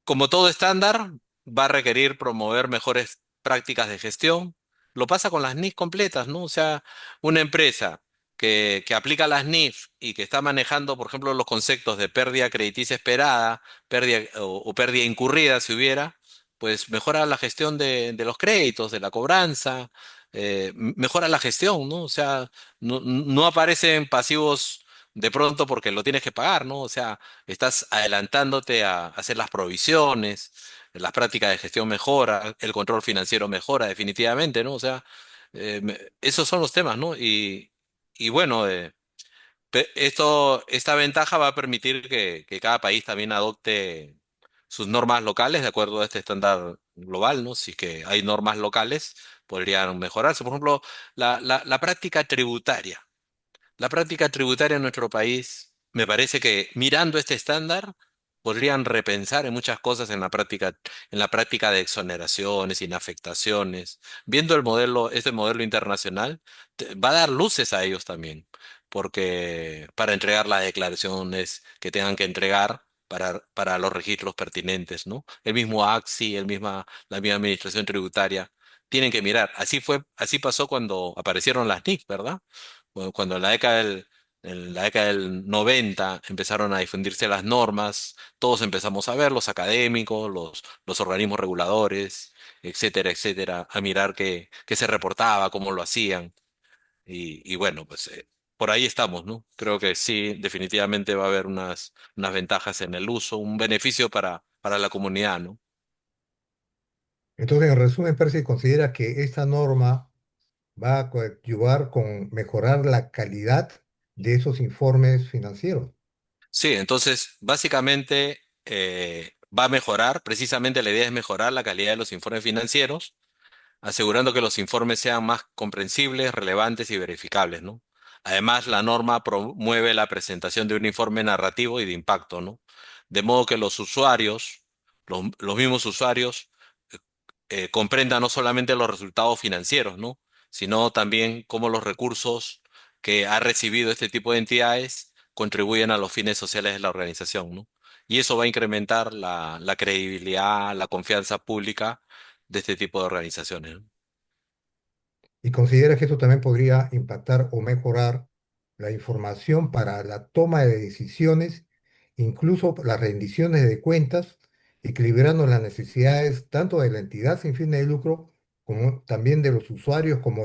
Como todo estándar, va a requerir promover mejores prácticas de gestión. Lo pasa con las NIF completas, ¿no? O sea, una empresa que aplica las NIF y que está manejando, por ejemplo, los conceptos de pérdida crediticia esperada, pérdida o pérdida incurrida, si hubiera, pues mejora la gestión de los créditos, de la cobranza, mejora la gestión, ¿no? O sea, no aparecen pasivos de pronto porque lo tienes que pagar, ¿no? O sea, estás adelantándote a hacer las provisiones, las prácticas de gestión mejora, el control financiero mejora definitivamente, ¿no? O sea, esos son los temas, ¿no? Y bueno, esta ventaja va a permitir que cada país también adopte sus normas locales de acuerdo a este estándar global, ¿no? Si es que hay normas locales, podrían mejorarse. Por ejemplo, la práctica tributaria. La práctica tributaria en nuestro país, me parece que mirando este estándar, podrían repensar en muchas cosas en la práctica de exoneraciones, inafectaciones. Viendo este modelo internacional, va a dar luces a ellos también, porque para entregar las declaraciones que tengan que entregar para los registros pertinentes, ¿no? El mismo AXI, la misma Administración Tributaria, tienen que mirar. Así pasó cuando aparecieron las NIF, ¿verdad? Cuando en la década del 90 empezaron a difundirse las normas, todos empezamos a ver, los académicos, los organismos reguladores, etcétera, etcétera, a mirar qué se reportaba, cómo lo hacían. Y bueno, pues por ahí estamos, ¿no? Creo que sí, definitivamente va a haber unas ventajas en el uso, un beneficio para la comunidad, ¿no? Entonces, en resumen, Percy considera que esta norma va a coadyuvar con mejorar la calidad de esos informes financieros. Sí, entonces básicamente va a mejorar, precisamente la idea es mejorar la calidad de los informes financieros. asegurando que los informes sean más comprensibles, relevantes y verificables, ¿no? Además, la norma promueve la presentación de un informe narrativo y de impacto, ¿no? De modo que los usuarios, los mismos usuarios, comprendan no solamente los resultados financieros, ¿no? Sino también cómo los recursos que ha recibido este tipo de entidades contribuyen a los fines sociales de la organización, ¿no? Y eso va a incrementar la credibilidad, la confianza pública de este tipo de organizaciones, ¿no? ¿Y considera que esto también podría impactar o mejorar la información para la toma de decisiones, incluso las rendiciones de cuentas, equilibrando las necesidades tanto de la entidad sin fines de lucro como también de los usuarios, como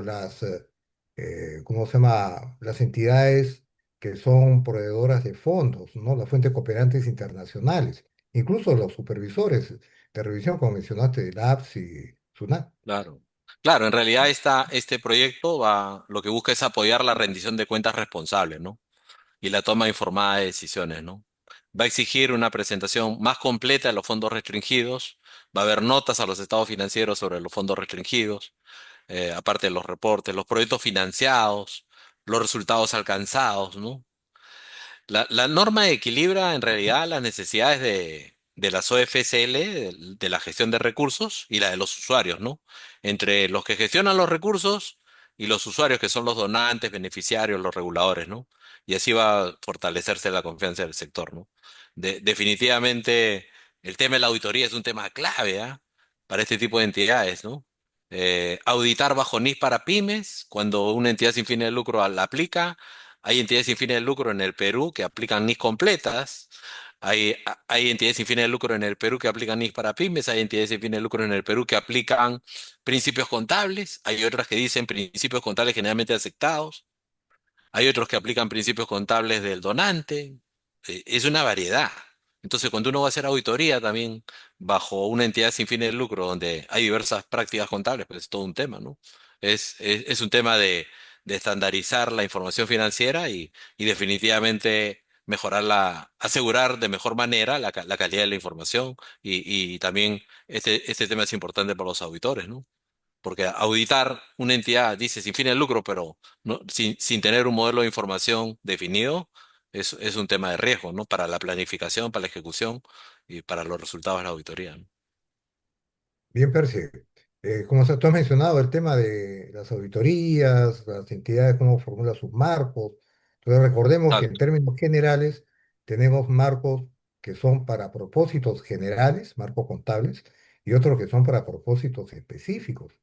¿cómo se llama? Las entidades que son proveedoras de fondos, ¿no? Las fuentes cooperantes internacionales, incluso los supervisores de revisión, como mencionaste, del APS y SUNAT. Claro. Claro, en realidad este proyecto lo que busca es apoyar la rendición de cuentas responsables, ¿no? Y la toma informada de decisiones, ¿no? Va a exigir una presentación más completa de los fondos restringidos, va a haber notas a los estados financieros sobre los fondos restringidos, aparte de los reportes, los proyectos financiados, los resultados alcanzados, ¿no? La norma equilibra en realidad las necesidades de las OFCL, de la gestión de recursos, y la de los usuarios, ¿no? Entre los que gestionan los recursos y los usuarios, que son los donantes, beneficiarios, los reguladores, ¿no? Y así va a fortalecerse la confianza del sector, ¿no? Definitivamente el tema de la auditoría es un tema clave, ¿ah? Para este tipo de entidades, ¿no? Auditar bajo NIS para pymes, cuando una entidad sin fines de lucro la aplica. Hay entidades sin fines de lucro en el Perú que aplican NIS completas. Hay entidades sin fines de lucro en el Perú que aplican NIS para pymes. Hay entidades sin fines de lucro en el Perú que aplican principios contables. Hay otras que dicen principios contables generalmente aceptados. Hay otros que aplican principios contables del donante. Es una variedad. Entonces, cuando uno va a hacer auditoría también bajo una entidad sin fines de lucro donde hay diversas prácticas contables, pues es todo un tema, ¿no? Es un tema de estandarizar la información financiera y definitivamente asegurar de mejor manera la calidad de la información y también este tema es importante para los auditores, ¿no? Porque auditar una entidad, dice, sin fines de lucro, pero sin tener un modelo de información definido, es un tema de riesgo, ¿no? Para la planificación, para la ejecución y para los resultados de la auditoría, ¿no? Bien, Percy. Como tú has mencionado, el tema de las auditorías, las entidades, cómo formulan sus marcos. Entonces, recordemos que en Exacto. términos generales tenemos marcos que son para propósitos generales, marcos contables, y otros que son para propósitos específicos,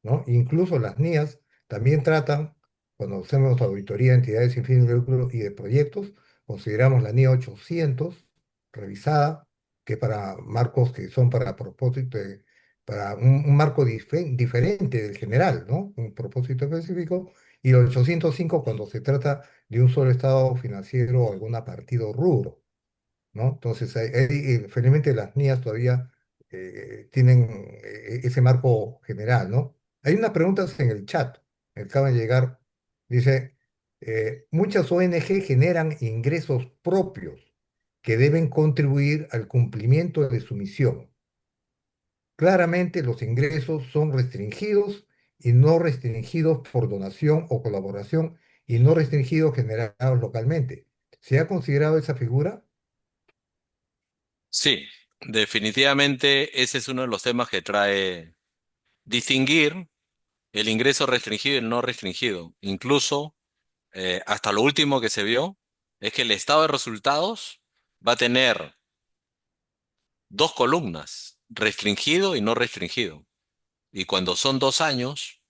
¿no? Incluso las NIAs también tratan, cuando hacemos auditoría de entidades sin fines de lucro y de proyectos, consideramos la NIA 800 revisada, que para marcos que son para propósito, para un marco diferente del general, ¿no? Un propósito específico, y el 805 cuando se trata de un solo estado financiero o alguna partido rubro, ¿no? Entonces, felizmente las NIAs todavía tienen ese marco general, ¿no? Hay unas preguntas en el chat, me acaban de llegar, dice, muchas ONG generan ingresos propios que deben contribuir al cumplimiento de su misión. Claramente los ingresos son restringidos y no restringidos por donación o colaboración y no restringidos generados localmente. ¿Se ha considerado esa figura? Sí, definitivamente ese es uno de los temas que trae distinguir el ingreso restringido y el no restringido. Incluso, hasta lo último que se vio es que el estado de resultados va a tener dos columnas, restringido y no restringido. Y cuando son 2 años,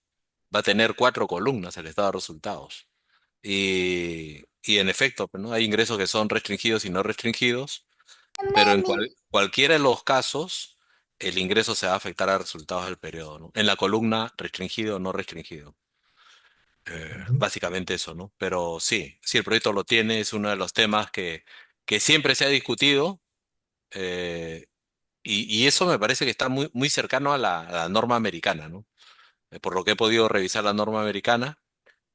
va a tener cuatro columnas el estado de resultados. Y en efecto, pues, ¿no? Hay ingresos que son restringidos y no restringidos, pero en cualquiera de los casos, el ingreso se va a afectar a resultados del periodo, ¿no? En la columna restringido o no restringido. Ujú. Básicamente eso, ¿no? Pero sí, si el proyecto lo tiene, es uno de los temas que siempre se ha discutido. eh, y eso me parece que está muy, muy cercano a la norma americana, ¿no? Por lo que he podido revisar la norma americana,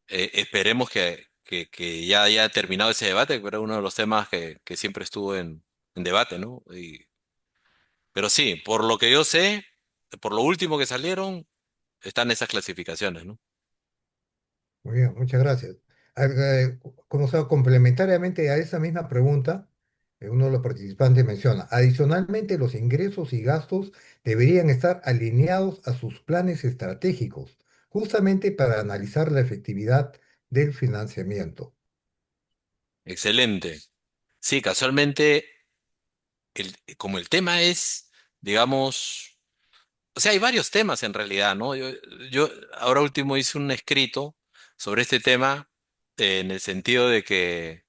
esperemos que ya haya terminado ese debate, pero era uno de los temas que siempre estuvo en debate, ¿no? Pero sí, por lo que yo sé, por lo último que salieron, están esas clasificaciones, ¿no? Muy bien, muchas gracias. Como sea, complementariamente a esa misma pregunta, uno de los participantes menciona, adicionalmente los ingresos y gastos deberían estar alineados a sus planes estratégicos, justamente para analizar la efectividad del financiamiento. Excelente. Sí, casualmente, como el tema es, digamos, o sea, hay varios temas en realidad, ¿no? Yo ahora último hice un escrito sobre este tema en el sentido de que,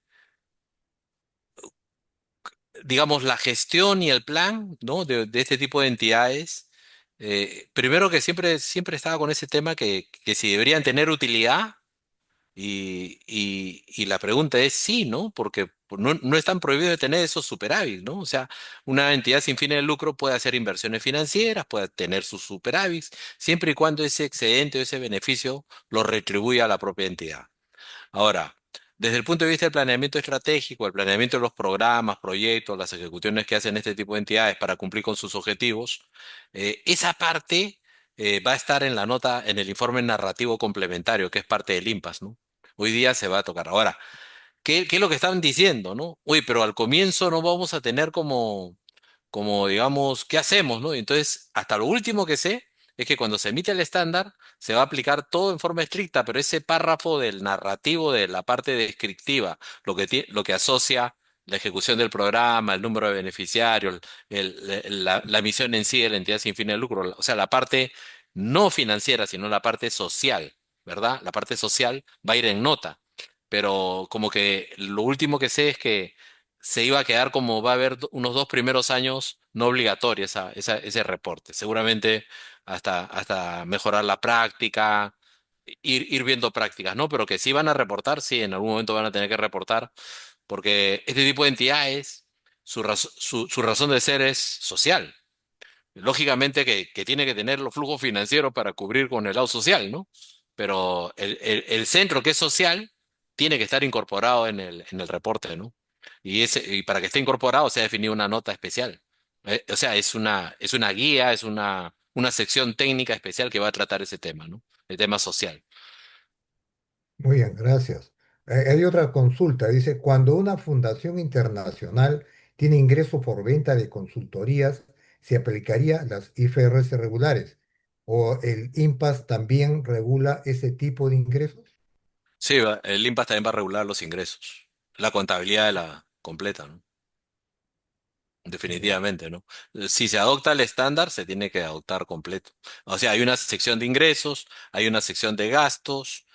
digamos, la gestión y el plan, ¿no? De este tipo de entidades, primero que siempre estaba con ese tema que si deberían tener utilidad. Y la pregunta es sí, ¿no? Porque no están prohibidos de tener esos superávit, ¿no? O sea, una entidad sin fines de lucro puede hacer inversiones financieras, puede tener sus superávit, siempre y cuando ese excedente o ese beneficio lo retribuya a la propia entidad. Ahora, desde el punto de vista del planeamiento estratégico, el planeamiento de los programas, proyectos, las ejecuciones que hacen este tipo de entidades para cumplir con sus objetivos, esa parte va a estar en la nota, en el informe narrativo complementario, que es parte del IMPAS, ¿no? Hoy día se va a tocar. Ahora, ¿qué es lo que estaban diciendo, no? Uy, pero al comienzo no vamos a tener como digamos, ¿qué hacemos, no? Y entonces, hasta lo último que sé es que cuando se emite el estándar, se va a aplicar todo en forma estricta, pero ese párrafo del narrativo de la parte descriptiva, lo que asocia la ejecución del programa, el número de beneficiarios, la misión en sí de la entidad sin fines de lucro, o sea, la parte no financiera, sino la parte social, ¿verdad? La parte social va a ir en nota, pero como que lo último que sé es que se iba a quedar como va a haber unos 2 primeros años no obligatorio ese reporte. Seguramente hasta mejorar la práctica, ir viendo prácticas, ¿no? Pero que sí van a reportar, sí, en algún momento van a tener que reportar, porque este tipo de entidades, su razón de ser es social. Lógicamente que tiene que tener los flujos financieros para cubrir con el lado social, ¿no? Pero el centro que es social tiene que estar incorporado en el reporte, ¿no? Y para que esté incorporado se ha definido una nota especial. O sea, es una guía, es una sección técnica especial que va a tratar ese tema, ¿no? El tema social. Muy bien, gracias. Hay otra consulta. Dice, cuando una fundación internacional tiene ingreso por venta de consultorías, ¿se aplicaría las IFRS regulares? ¿O el IMPAS también regula ese tipo de ingresos? Sí, el IMPAS también va a regular los ingresos, la contabilidad de la completa, ¿no? Ya. Definitivamente, ¿no? Si se adopta el estándar, se tiene que adoptar completo. O sea, hay una sección de ingresos, hay una sección de gastos,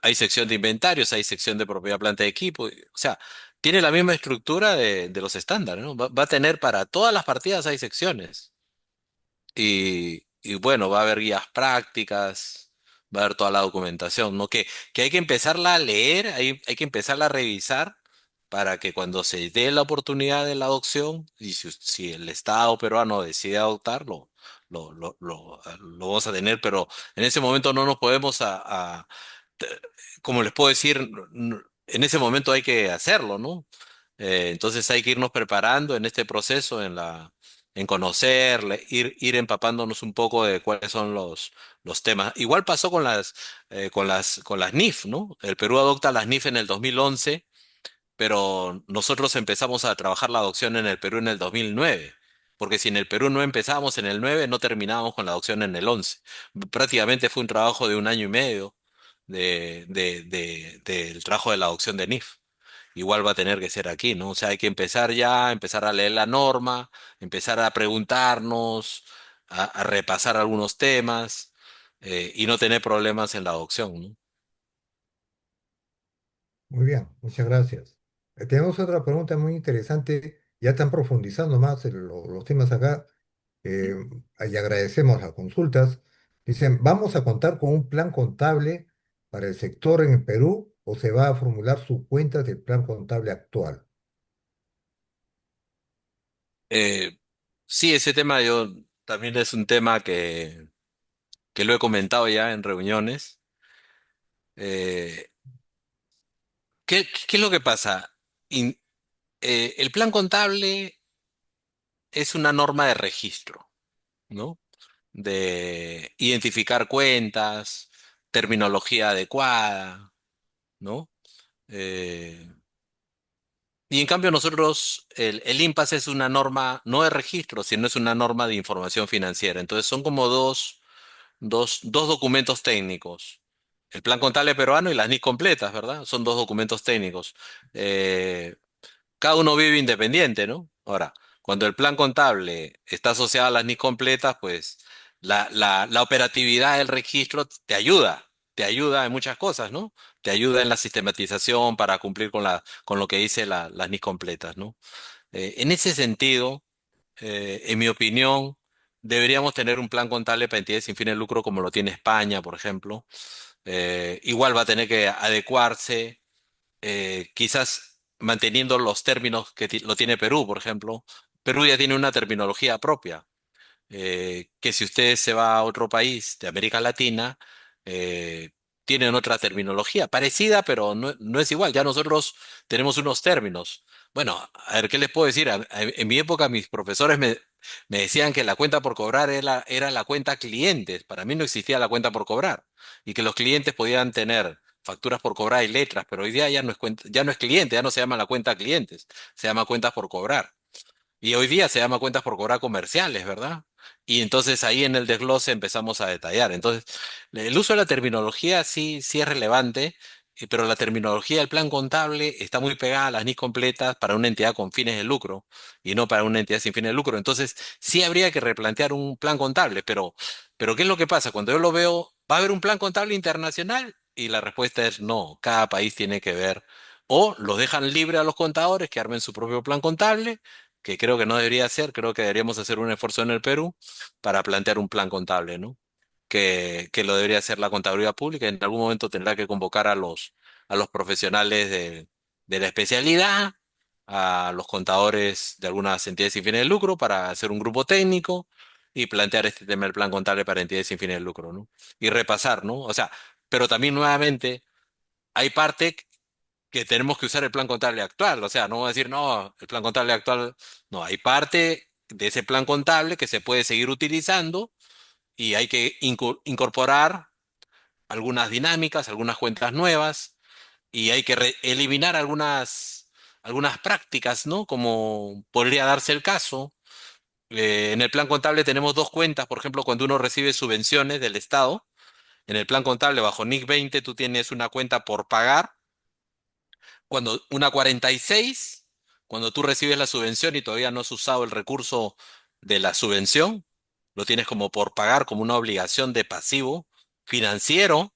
hay sección de inventarios, hay sección de propiedad, planta de equipo. O sea, tiene la misma estructura de los estándares, ¿no? Va a tener para todas las partidas hay secciones. Y bueno, va a haber guías prácticas, va a haber toda la documentación, ¿no? Que hay que empezarla a leer, hay que empezarla a revisar para que cuando se dé la oportunidad de la adopción, y si el Estado peruano decide adoptarlo, lo vamos a tener, pero en ese momento no nos podemos te- como les puedo decir, en ese momento hay que hacerlo, ¿no? Entonces hay que irnos preparando en este proceso, en conocer, ir empapándonos un poco de cuáles son los temas. Igual pasó con las NIF, ¿no? El Perú adopta las NIF en el 2011, pero nosotros empezamos a trabajar la adopción en el Perú en el 2009. Porque si en el Perú no empezábamos en el 9, no terminábamos con la adopción en el 11. Prácticamente fue un trabajo de un año y medio del trabajo de la adopción de NIF. Igual va a tener que ser aquí, ¿no? O sea, hay que empezar ya, empezar a leer la norma, empezar a preguntarnos, a repasar algunos temas, y no tener problemas en la adopción, ¿no? Muy bien, muchas gracias. Tenemos otra pregunta muy interesante. Ya están profundizando más en los temas acá. eh, y agradecemos las consultas. Dicen, ¿vamos a contar con un plan contable para el sector en el Perú o se va a formular su cuenta del plan contable actual? Eh, sí, ese tema yo también es un tema que lo he comentado ya en reuniones. Eh, ¿qué es lo que pasa? El plan contable es una norma de registro, ¿no? de identificar cuentas, terminología adecuada, ¿no? Eh, y en cambio nosotros, el IMPAS es una norma, no de registro, sino es una norma de información financiera. Entonces son como dos documentos técnicos. El plan contable peruano y las NIC completas, ¿verdad? Son dos documentos técnicos. Eh, Cada uno vive independiente, ¿no? Ahora, cuando el plan contable está asociado a las NIC completas, pues la operatividad del registro te ayuda en muchas cosas, ¿no? Te ayuda en la sistematización para cumplir con lo que dice las NIC completas, ¿no? En ese sentido, en mi opinión, deberíamos tener un plan contable para entidades sin fines de lucro como lo tiene España, por ejemplo. Igual va a tener que adecuarse quizás manteniendo los términos que lo tiene Perú, por ejemplo. Perú ya tiene una terminología propia, que si usted se va a otro país de América Latina, eh, tienen otra terminología, parecida, pero no es igual. Ya nosotros tenemos unos términos. Bueno, a ver, ¿qué les puedo decir? En mi época mis profesores me decían que la cuenta por cobrar era la cuenta clientes. Para mí no existía la cuenta por cobrar y que los clientes podían tener facturas por cobrar y letras, pero hoy día ya no es ya no es cliente, ya no se llama la cuenta clientes, se llama cuentas por cobrar. Y hoy día se llama cuentas por cobrar comerciales, ¿verdad? Y entonces ahí en el desglose empezamos a detallar. Entonces, el uso de la terminología sí es relevante, pero la terminología del plan contable está muy pegada a las NIC completas para una entidad con fines de lucro y no para una entidad sin fines de lucro. Entonces, sí habría que replantear un plan contable, pero ¿qué es lo que pasa? Cuando yo lo veo, ¿va a haber un plan contable internacional? Y la respuesta es no, cada país tiene que ver. O los dejan libre a los contadores que armen su propio plan contable, que creo que no debería ser, creo que deberíamos hacer un esfuerzo en el Perú para plantear un plan contable, ¿no? Que lo debería hacer la contaduría pública. En algún momento tendrá que convocar a los profesionales de la especialidad, a los contadores de algunas entidades sin fines de lucro para hacer un grupo técnico y plantear este tema del plan contable para entidades sin fines de lucro, ¿no? Y repasar, ¿no? O sea, pero también nuevamente hay parte que tenemos que usar el plan contable actual. O sea, no voy a decir, no, el plan contable actual, no, hay parte de ese plan contable que se puede seguir utilizando y hay que incorporar algunas dinámicas, algunas cuentas nuevas y hay que eliminar algunas prácticas, ¿no? Como podría darse el caso. En el plan contable tenemos dos cuentas, por ejemplo, cuando uno recibe subvenciones del Estado, en el plan contable bajo NIC 20 tú tienes una cuenta por pagar cuando una 46, cuando tú recibes la subvención y todavía no has usado el recurso de la subvención, lo tienes como por pagar, como una obligación de pasivo financiero.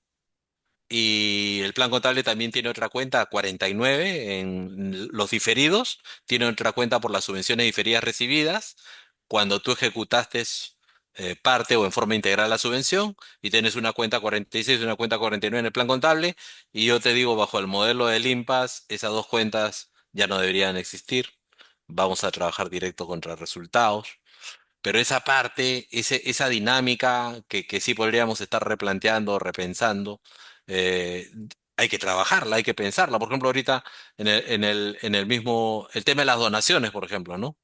Y el plan contable también tiene otra cuenta, 49, en los diferidos, tiene otra cuenta por las subvenciones diferidas recibidas, cuando tú ejecutaste parte o en forma integral la subvención, y tienes una cuenta 46 y una cuenta 49 en el plan contable, y yo te digo, bajo el modelo del IMPAS, esas dos cuentas ya no deberían existir, vamos a trabajar directo contra resultados. Pero esa parte, esa dinámica que sí podríamos estar replanteando, repensando, eh, hay que trabajarla, hay que pensarla. Por ejemplo, ahorita en el mismo, el tema de las donaciones, por ejemplo, ¿no?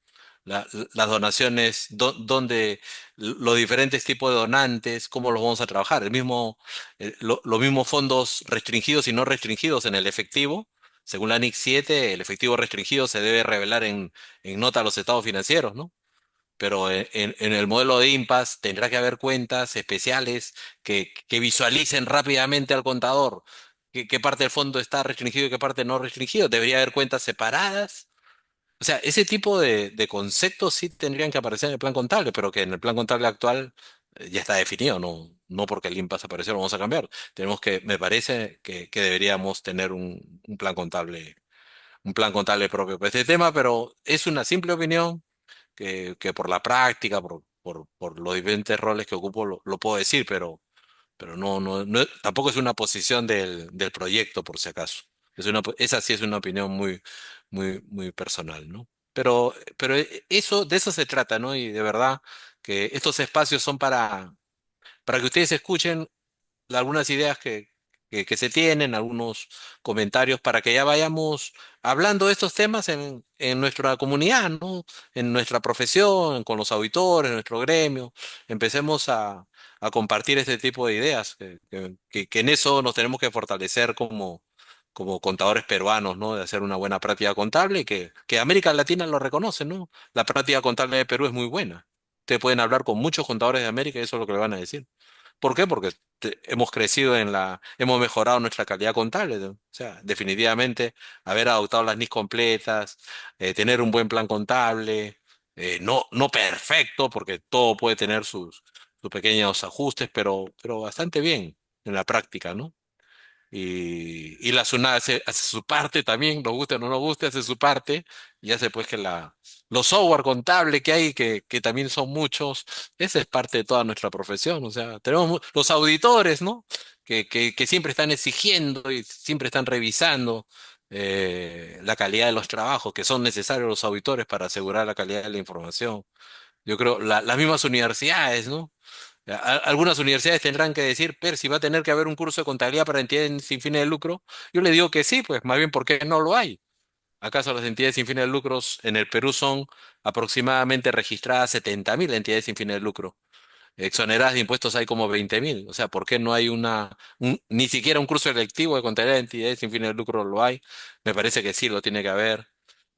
Las donaciones, donde los diferentes tipos de donantes, cómo los vamos a trabajar. Los mismos fondos restringidos y no restringidos en el efectivo. Según la NIC 7, el efectivo restringido se debe revelar en nota a los estados financieros, ¿no? Pero en el modelo de IMPAS tendrá que haber cuentas especiales que visualicen rápidamente al contador qué parte del fondo está restringido y qué parte no restringido. Debería haber cuentas separadas. O sea, ese tipo de conceptos sí tendrían que aparecer en el plan contable, pero que en el plan contable actual ya está definido, no porque el IMPAS apareció lo vamos a cambiar. Me parece que deberíamos tener un plan contable propio para este tema, pero es una simple opinión que por la práctica, por los diferentes roles que ocupo, lo puedo decir, pero tampoco es una posición del proyecto, por si acaso. Esa sí es una opinión muy personal, ¿no? Pero eso, de eso se trata, ¿no? Y de verdad que estos espacios son para que ustedes escuchen algunas ideas que se tienen, algunos comentarios para que ya vayamos hablando de estos temas en nuestra comunidad, ¿no? En nuestra profesión, con los auditores, en nuestro gremio. Empecemos a compartir este tipo de ideas, que en eso nos tenemos que fortalecer como contadores peruanos, ¿no? De hacer una buena práctica contable y que América Latina lo reconoce, ¿no? La práctica contable de Perú es muy buena. Ustedes pueden hablar con muchos contadores de América y eso es lo que le van a decir. ¿Por qué? Porque hemos crecido hemos mejorado nuestra calidad contable, ¿no? O sea, definitivamente haber adoptado las NIS completas, tener un buen plan contable, no perfecto, porque todo puede tener sus pequeños ajustes, pero bastante bien en la práctica, ¿no? Y la SUNAT hace su parte también, nos guste o no nos guste, hace su parte y hace pues que los software contables que hay, que también son muchos, esa es parte de toda nuestra profesión. O sea, tenemos los auditores, ¿no? Que siempre están exigiendo y siempre están revisando la calidad de los trabajos, que son necesarios los auditores para asegurar la calidad de la información. Yo creo, las mismas universidades, ¿no? Algunas universidades tendrán que decir, si va a tener que haber un curso de contabilidad para entidades sin fines de lucro. Yo le digo que sí, pues más bien porque no lo hay. ¿Acaso las entidades sin fines de lucros en el Perú son aproximadamente registradas 70.000 entidades sin fines de lucro? Exoneradas de impuestos hay como 20.000. O sea, ¿por qué no hay ni siquiera un curso electivo de contabilidad de entidades sin fines de lucro lo hay? Me parece que sí, lo tiene que haber.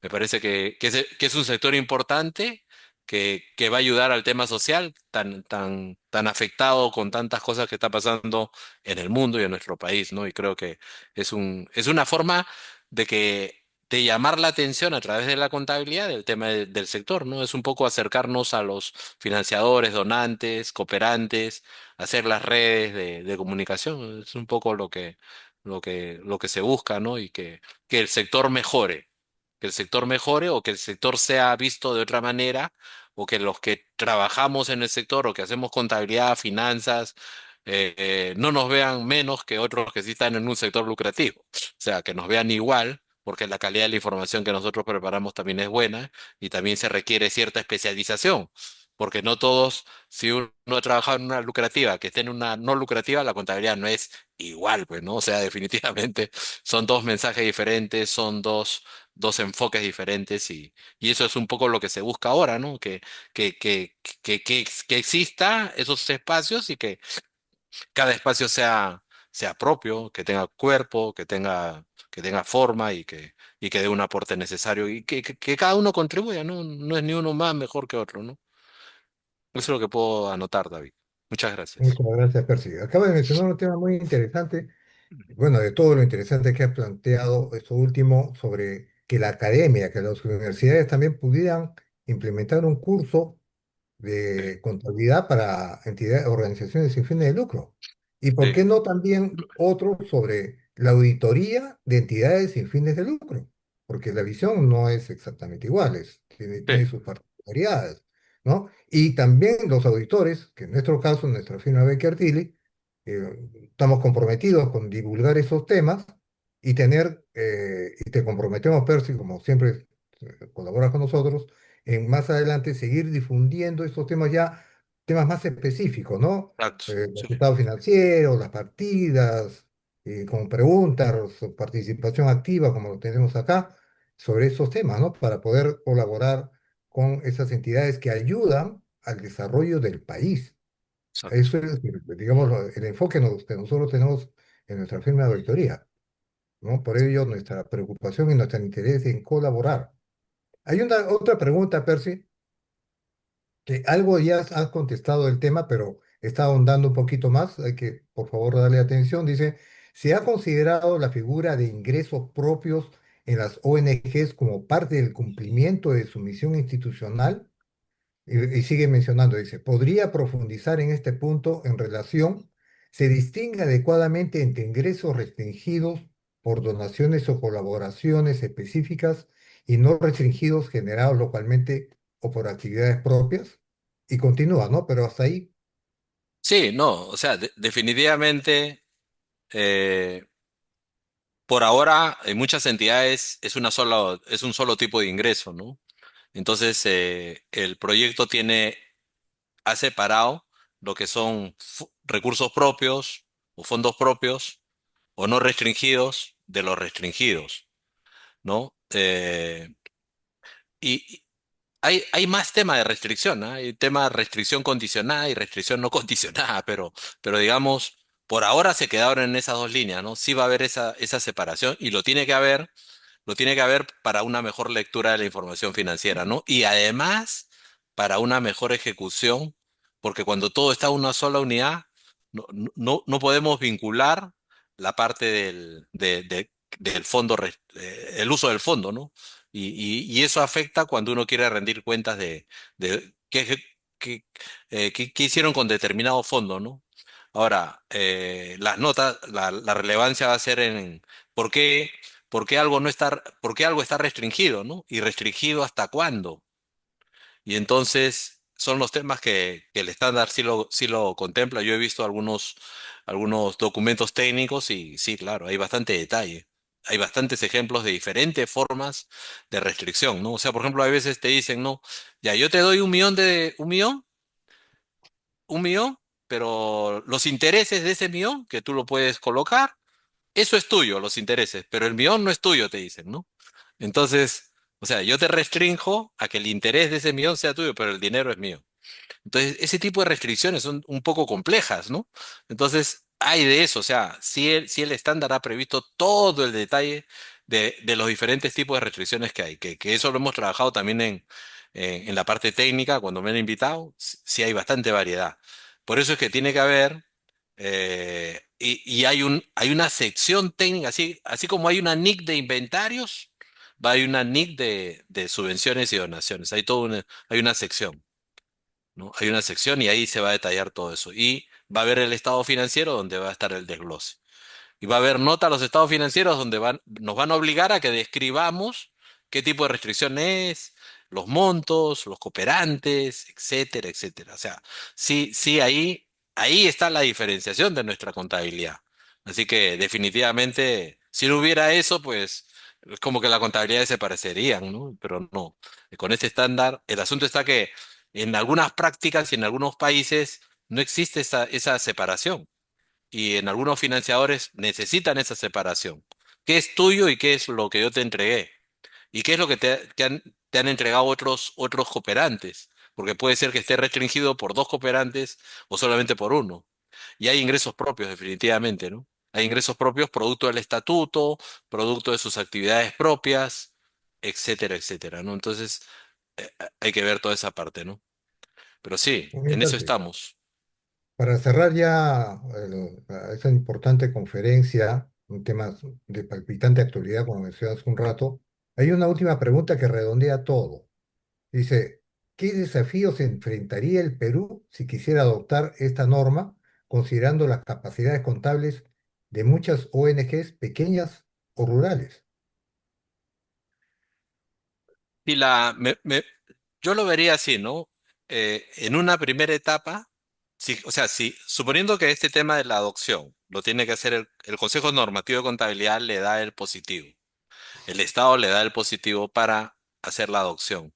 Me parece que es un sector importante que va a ayudar al tema social tan afectado con tantas cosas que está pasando en el mundo y en nuestro país, ¿no? Y creo que es una forma de de llamar la atención a través de la contabilidad del tema del sector, ¿no? Es un poco acercarnos a los financiadores, donantes, cooperantes, hacer las redes de comunicación. Es un poco lo que se busca, ¿no? Y que el sector mejore, que el sector mejore o que el sector sea visto de otra manera o que los que trabajamos en el sector o que hacemos contabilidad, finanzas, no nos vean menos que otros que sí están en un sector lucrativo. O sea, que nos vean igual, porque la calidad de la información que nosotros preparamos también es buena y también se requiere cierta especialización. Porque no todos, si uno ha trabajado en una lucrativa, que esté en una no lucrativa, la contabilidad no es igual, pues, ¿no? O sea, definitivamente son dos mensajes diferentes, son dos enfoques diferentes y eso es un poco lo que se busca ahora, ¿no? Que, que, que exista esos espacios y que cada espacio sea propio, que tenga cuerpo, que tenga forma y que dé un aporte necesario y que cada uno contribuya, ¿no? No es ni uno más mejor que otro, ¿no? Eso es lo que puedo anotar, David. Muchas gracias. Muchas gracias, Percy. Acaba de mencionar un tema muy interesante, bueno, de todo lo interesante que ha planteado esto último sobre que la academia, que las universidades también pudieran implementar un curso Sí, de contabilidad para entidades, organizaciones sin fines de lucro. ¿Y por sí, qué no también otro sobre la auditoría de entidades sin fines de lucro? Porque la visión no es exactamente igual, tiene sí, sus particularidades, ¿no? Y también los auditores, que en nuestro caso, en nuestra firma Baker Tilly, estamos comprometidos con divulgar esos temas y te comprometemos, Percy, como siempre colaboras con nosotros, en más adelante seguir difundiendo estos temas ya, temas más específicos, ¿no? exacto. Los Sí, estados financieros, las partidas, con preguntas, o participación activa, como lo tenemos acá, sobre esos temas, ¿no? Para poder colaborar con esas entidades que ayudan al desarrollo del país. exacto. Eso es, digamos, el enfoque que nosotros tenemos en nuestra firma de auditoría, ¿no? Por ello, nuestra preocupación y nuestro interés en colaborar. Hay una otra pregunta, Percy, que algo ya has contestado el tema, pero está ahondando un poquito más. Hay que, por favor, darle atención. Dice, ¿se ha considerado la figura de ingresos propios en las ONGs como parte del cumplimiento de su misión institucional? Y sigue mencionando, dice, podría profundizar en este punto en relación, se distingue adecuadamente entre ingresos restringidos por donaciones o colaboraciones específicas y no restringidos generados localmente o por actividades propias. Y continúa, ¿no? Pero hasta ahí, Sí, no, o sea, definitivamente, eh, por ahora, en muchas entidades es un solo tipo de ingreso, ¿no? Entonces, el proyecto ha separado lo que son recursos propios o fondos propios o no restringidos de los restringidos, ¿no? Y hay más tema de restricción, ¿no? Hay tema de restricción condicionada y restricción no condicionada, pero digamos, por ahora se quedaron en esas dos líneas, ¿no? Sí va a haber esa separación y lo tiene que haber para una mejor lectura de la información financiera, ¿no? Y además para una mejor ejecución, porque cuando todo está en una sola unidad, no podemos vincular la parte del fondo, el uso del fondo, ¿no? Y eso afecta cuando uno quiere rendir cuentas de qué, qué hicieron con determinado fondo, ¿no? Ahora, las notas, la relevancia va a ser en por qué algo no está, por qué algo está restringido, ¿no? Y restringido hasta cuándo. Y entonces son los temas que el estándar sí lo contempla. Yo he visto algunos documentos técnicos y sí, claro, hay bastante detalle. Hay bastantes ejemplos de diferentes formas de restricción, ¿no? O sea, por ejemplo, a veces te dicen, no, ya, yo te doy un millón, pero los intereses de ese millón que tú lo puedes colocar, eso es tuyo, los intereses, pero el millón no es tuyo, te dicen, ¿no? Entonces, o sea, yo te restrinjo a que el interés de ese millón sea tuyo, pero el dinero es mío. Entonces, ese tipo de restricciones son un poco complejas, ¿no? Entonces, hay de eso, o sea, si el estándar ha previsto todo el detalle de los diferentes tipos de restricciones que hay, que eso lo hemos trabajado también en la parte técnica, cuando me han invitado, sí hay bastante variedad. Por eso es que tiene que haber, y hay una sección técnica, así como hay una NIC de inventarios, hay una NIC de subvenciones y donaciones, hay una sección. ¿No? Hay una sección y ahí se va a detallar todo eso. Y va a haber el estado financiero donde va a estar el desglose. Y va a haber nota a los estados financieros donde nos van a obligar a que describamos qué tipo de restricción es, los montos, los cooperantes, etcétera, etcétera. O sea, sí, ahí está la diferenciación de nuestra contabilidad. Así que definitivamente, si no hubiera eso, pues es como que la contabilidad desaparecerían, ¿no? Pero no. Con este estándar, el asunto está que en algunas prácticas y en algunos países no existe esa separación y en algunos financiadores necesitan esa separación. ¿Qué es tuyo y qué es lo que yo te entregué? ¿Y qué es lo que te han entregado otros cooperantes? Porque puede ser que esté restringido por dos cooperantes o solamente por uno. Y hay ingresos propios, definitivamente, ¿no? Hay ingresos propios producto del estatuto, producto de sus actividades propias, etcétera, etcétera, ¿no? Entonces, hay que ver toda esa parte, ¿no? Pero sí, Muy bien, en eso perfecto. estamos. Para cerrar ya esa importante conferencia, un tema de palpitante actualidad, como mencionas hace un rato, hay una última pregunta que redondea todo. Dice, ¿qué desafíos enfrentaría el Perú si quisiera adoptar esta norma, considerando las capacidades contables de muchas ONGs pequeñas o rurales? Y yo lo vería así, ¿no? En una primera etapa, o sea, si, suponiendo que este tema de la adopción lo tiene que hacer el Consejo Normativo de Contabilidad, le da el positivo. El Estado le da el positivo para hacer la adopción.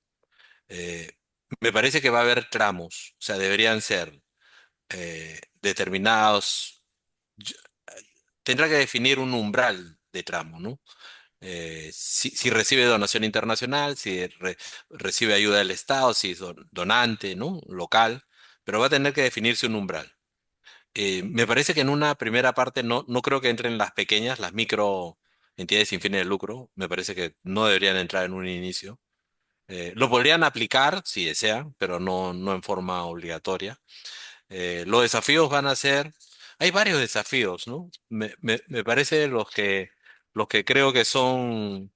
Eh, Me parece que va a haber tramos, o sea, deberían ser determinados. yo- Tendrá que definir un umbral de tramo, ¿no? Si recibe donación internacional, si recibe ayuda del Estado, si es donante, ¿no? Local, pero va a tener que definirse un umbral. Me parece que en una primera parte no creo que entren las pequeñas, las micro entidades sin fines de lucro, me parece que no deberían entrar en un inicio. Lo podrían aplicar si desean, pero no en forma obligatoria. Los desafíos van a ser, hay varios desafíos, ¿no? Me parece los que creo que son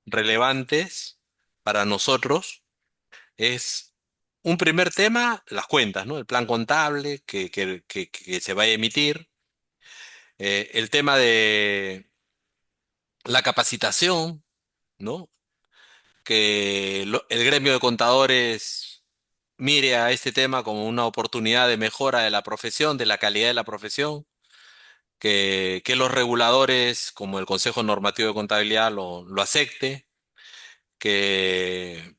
relevantes para nosotros es un primer tema, las cuentas, ¿no? El plan contable que se va a emitir, el tema de la capacitación, ¿no? Que el gremio de contadores mire a este tema como una oportunidad de mejora de la profesión, de la calidad de la profesión, que los reguladores, como el Consejo Normativo de Contabilidad, lo acepte, que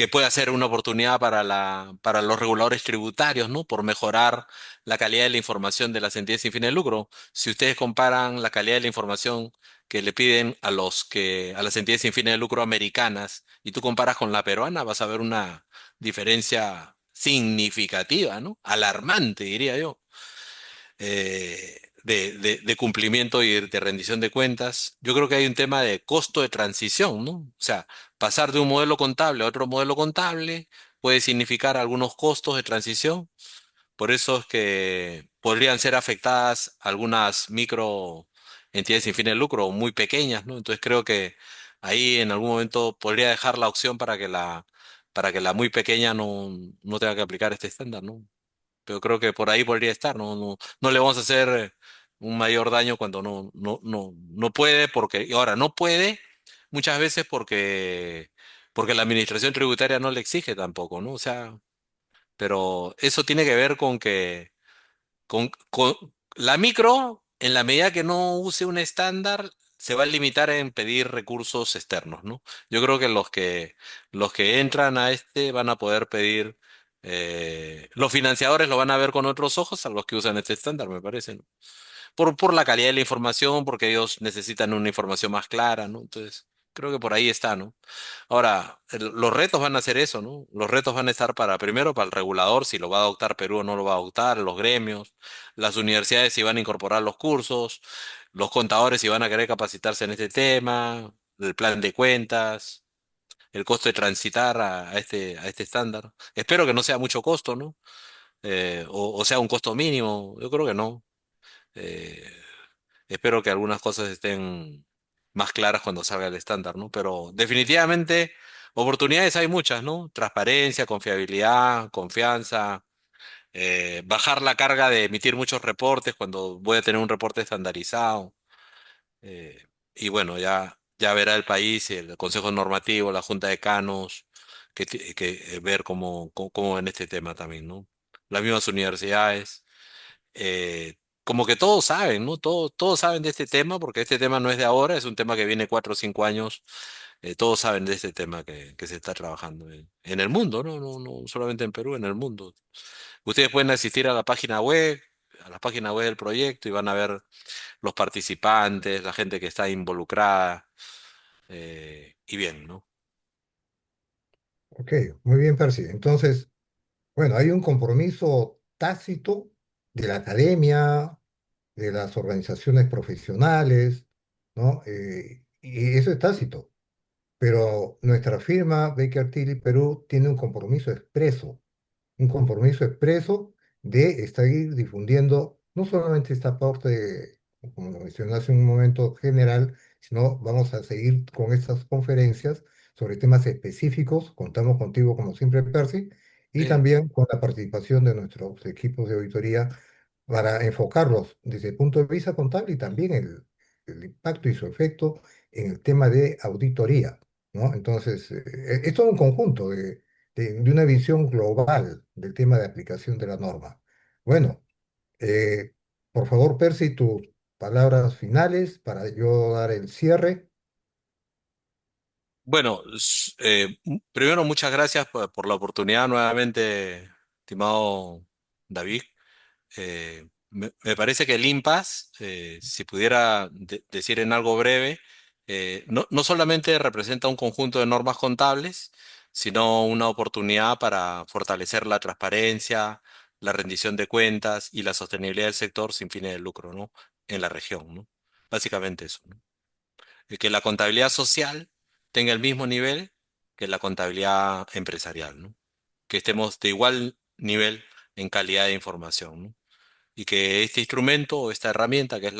que pueda ser una oportunidad para para los reguladores tributarios, ¿no? Por mejorar la calidad de la información de las entidades sin fines de lucro. Si ustedes comparan la calidad de la información que le piden a las entidades sin fines de lucro americanas y tú comparas con la peruana, vas a ver una diferencia significativa, ¿no? Alarmante, diría yo, de cumplimiento y de rendición de cuentas. Yo creo que hay un tema de costo de transición, ¿no? O sea, pasar de un modelo contable a otro modelo contable puede significar algunos costos de transición. Por eso es que podrían ser afectadas algunas micro entidades sin fines de lucro o muy pequeñas, ¿no? Entonces creo que ahí en algún momento podría dejar la opción para que para que la muy pequeña no tenga que aplicar este estándar, ¿no? Pero creo que por ahí podría estar, no le vamos a hacer un mayor daño cuando no puede, porque, y ahora no puede muchas veces porque la administración tributaria no le exige tampoco, ¿no? O sea, pero eso tiene que ver con que con la micro, en la medida que no use un estándar, se va a limitar en pedir recursos externos, ¿no? Yo creo que los que entran a este van a poder pedir, los financiadores lo van a ver con otros ojos a los que usan este estándar, me parece, ¿no? Por la calidad de la información, porque ellos necesitan una información más clara, ¿no? Entonces, creo que por ahí está, ¿no? Ahora, los retos van a ser eso, ¿no? Los retos van a estar primero, para el regulador, si lo va a adoptar Perú o no lo va a adoptar, los gremios, las universidades si van a incorporar los cursos, los contadores si van a querer capacitarse en este tema, el plan de cuentas, el costo de transitar a este estándar. Espero que no sea mucho costo, ¿no? O sea un costo mínimo, yo creo que no. Eh, Espero que algunas cosas estén más claras cuando salga el estándar, ¿no? Pero definitivamente oportunidades hay muchas, ¿no? Transparencia, confiabilidad, confianza, bajar la carga de emitir muchos reportes cuando voy a tener un reporte estandarizado. Y bueno, ya verá el país, el Consejo Normativo, la Junta de Canos, ver cómo ven este tema también, ¿no? Las mismas universidades como que todos saben, ¿no? Todos saben de este tema, porque este tema no es de ahora, es un tema que viene 4 o 5 años. Todos saben de este tema que se está trabajando en el mundo, ¿no? No solamente en Perú, en el mundo. Ustedes pueden asistir a la página web, a la página web del proyecto y van a ver los participantes, la gente que está involucrada, y bien, ¿no? Ok, muy bien, Percy. Entonces, bueno, hay un compromiso tácito de la academia, de las organizaciones profesionales, ¿no? Y eso es tácito. Pero nuestra firma, Baker Tilly Perú, tiene un compromiso expreso de estar difundiendo no solamente esta parte, como lo mencioné hace un momento, general, sino vamos a seguir con estas conferencias sobre temas específicos. Contamos contigo, como siempre, Percy, y Sí. también con la participación de nuestros equipos de auditoría para enfocarlos desde el punto de vista contable y también el impacto y su efecto en el tema de auditoría, ¿no? Entonces, es todo un conjunto de una visión global del tema de aplicación de la norma. Bueno, eh, por favor, Percy, tus palabras finales para yo dar el cierre. Bueno, primero muchas gracias por la oportunidad nuevamente, estimado David. Me parece que el impasse, si pudiera decir en algo breve, no solamente representa un conjunto de normas contables, sino una oportunidad para fortalecer la transparencia, la rendición de cuentas y la sostenibilidad del sector sin fines de lucro, ¿no? En la región, ¿no? Básicamente eso, ¿no? Y que la contabilidad social tenga el mismo nivel que la contabilidad empresarial, ¿no? Que estemos de igual nivel en calidad de información, ¿no? Y que este instrumento o esta herramienta que es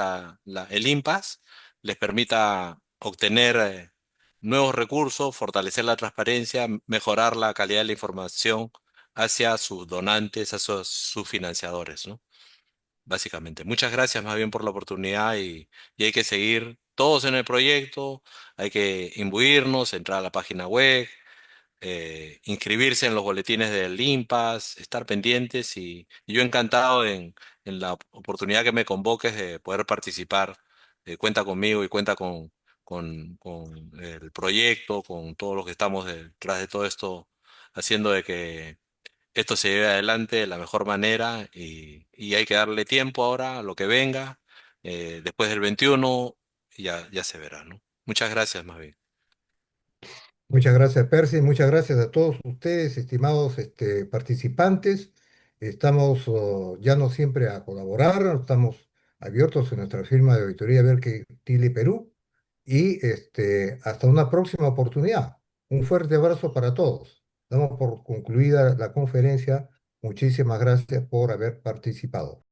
el impasse les permita obtener nuevos recursos, fortalecer la transparencia, mejorar la calidad de la información hacia sus donantes, hacia sus financiadores, ¿no? Básicamente. Muchas gracias más bien por la oportunidad y hay que seguir todos en el proyecto, hay que imbuirnos, entrar a la página web, inscribirse en los boletines del IMPAS, estar pendientes y yo encantado en la oportunidad que me convoques de poder participar. Cuenta conmigo y cuenta con el proyecto, con todos los que estamos detrás de todo esto haciendo de que esto se lleve adelante de la mejor manera y hay que darle tiempo ahora a lo que venga. Después del 21 ya se verá, ¿no? Muchas gracias, más bien. Muchas gracias, Percy. Muchas gracias a todos ustedes, estimados participantes. Estamos ya no siempre a colaborar, estamos abiertos en nuestra firma de auditoría Berke Chile Perú. Y hasta una próxima oportunidad. Un fuerte abrazo para todos. Damos por concluida la conferencia. Muchísimas gracias por haber participado.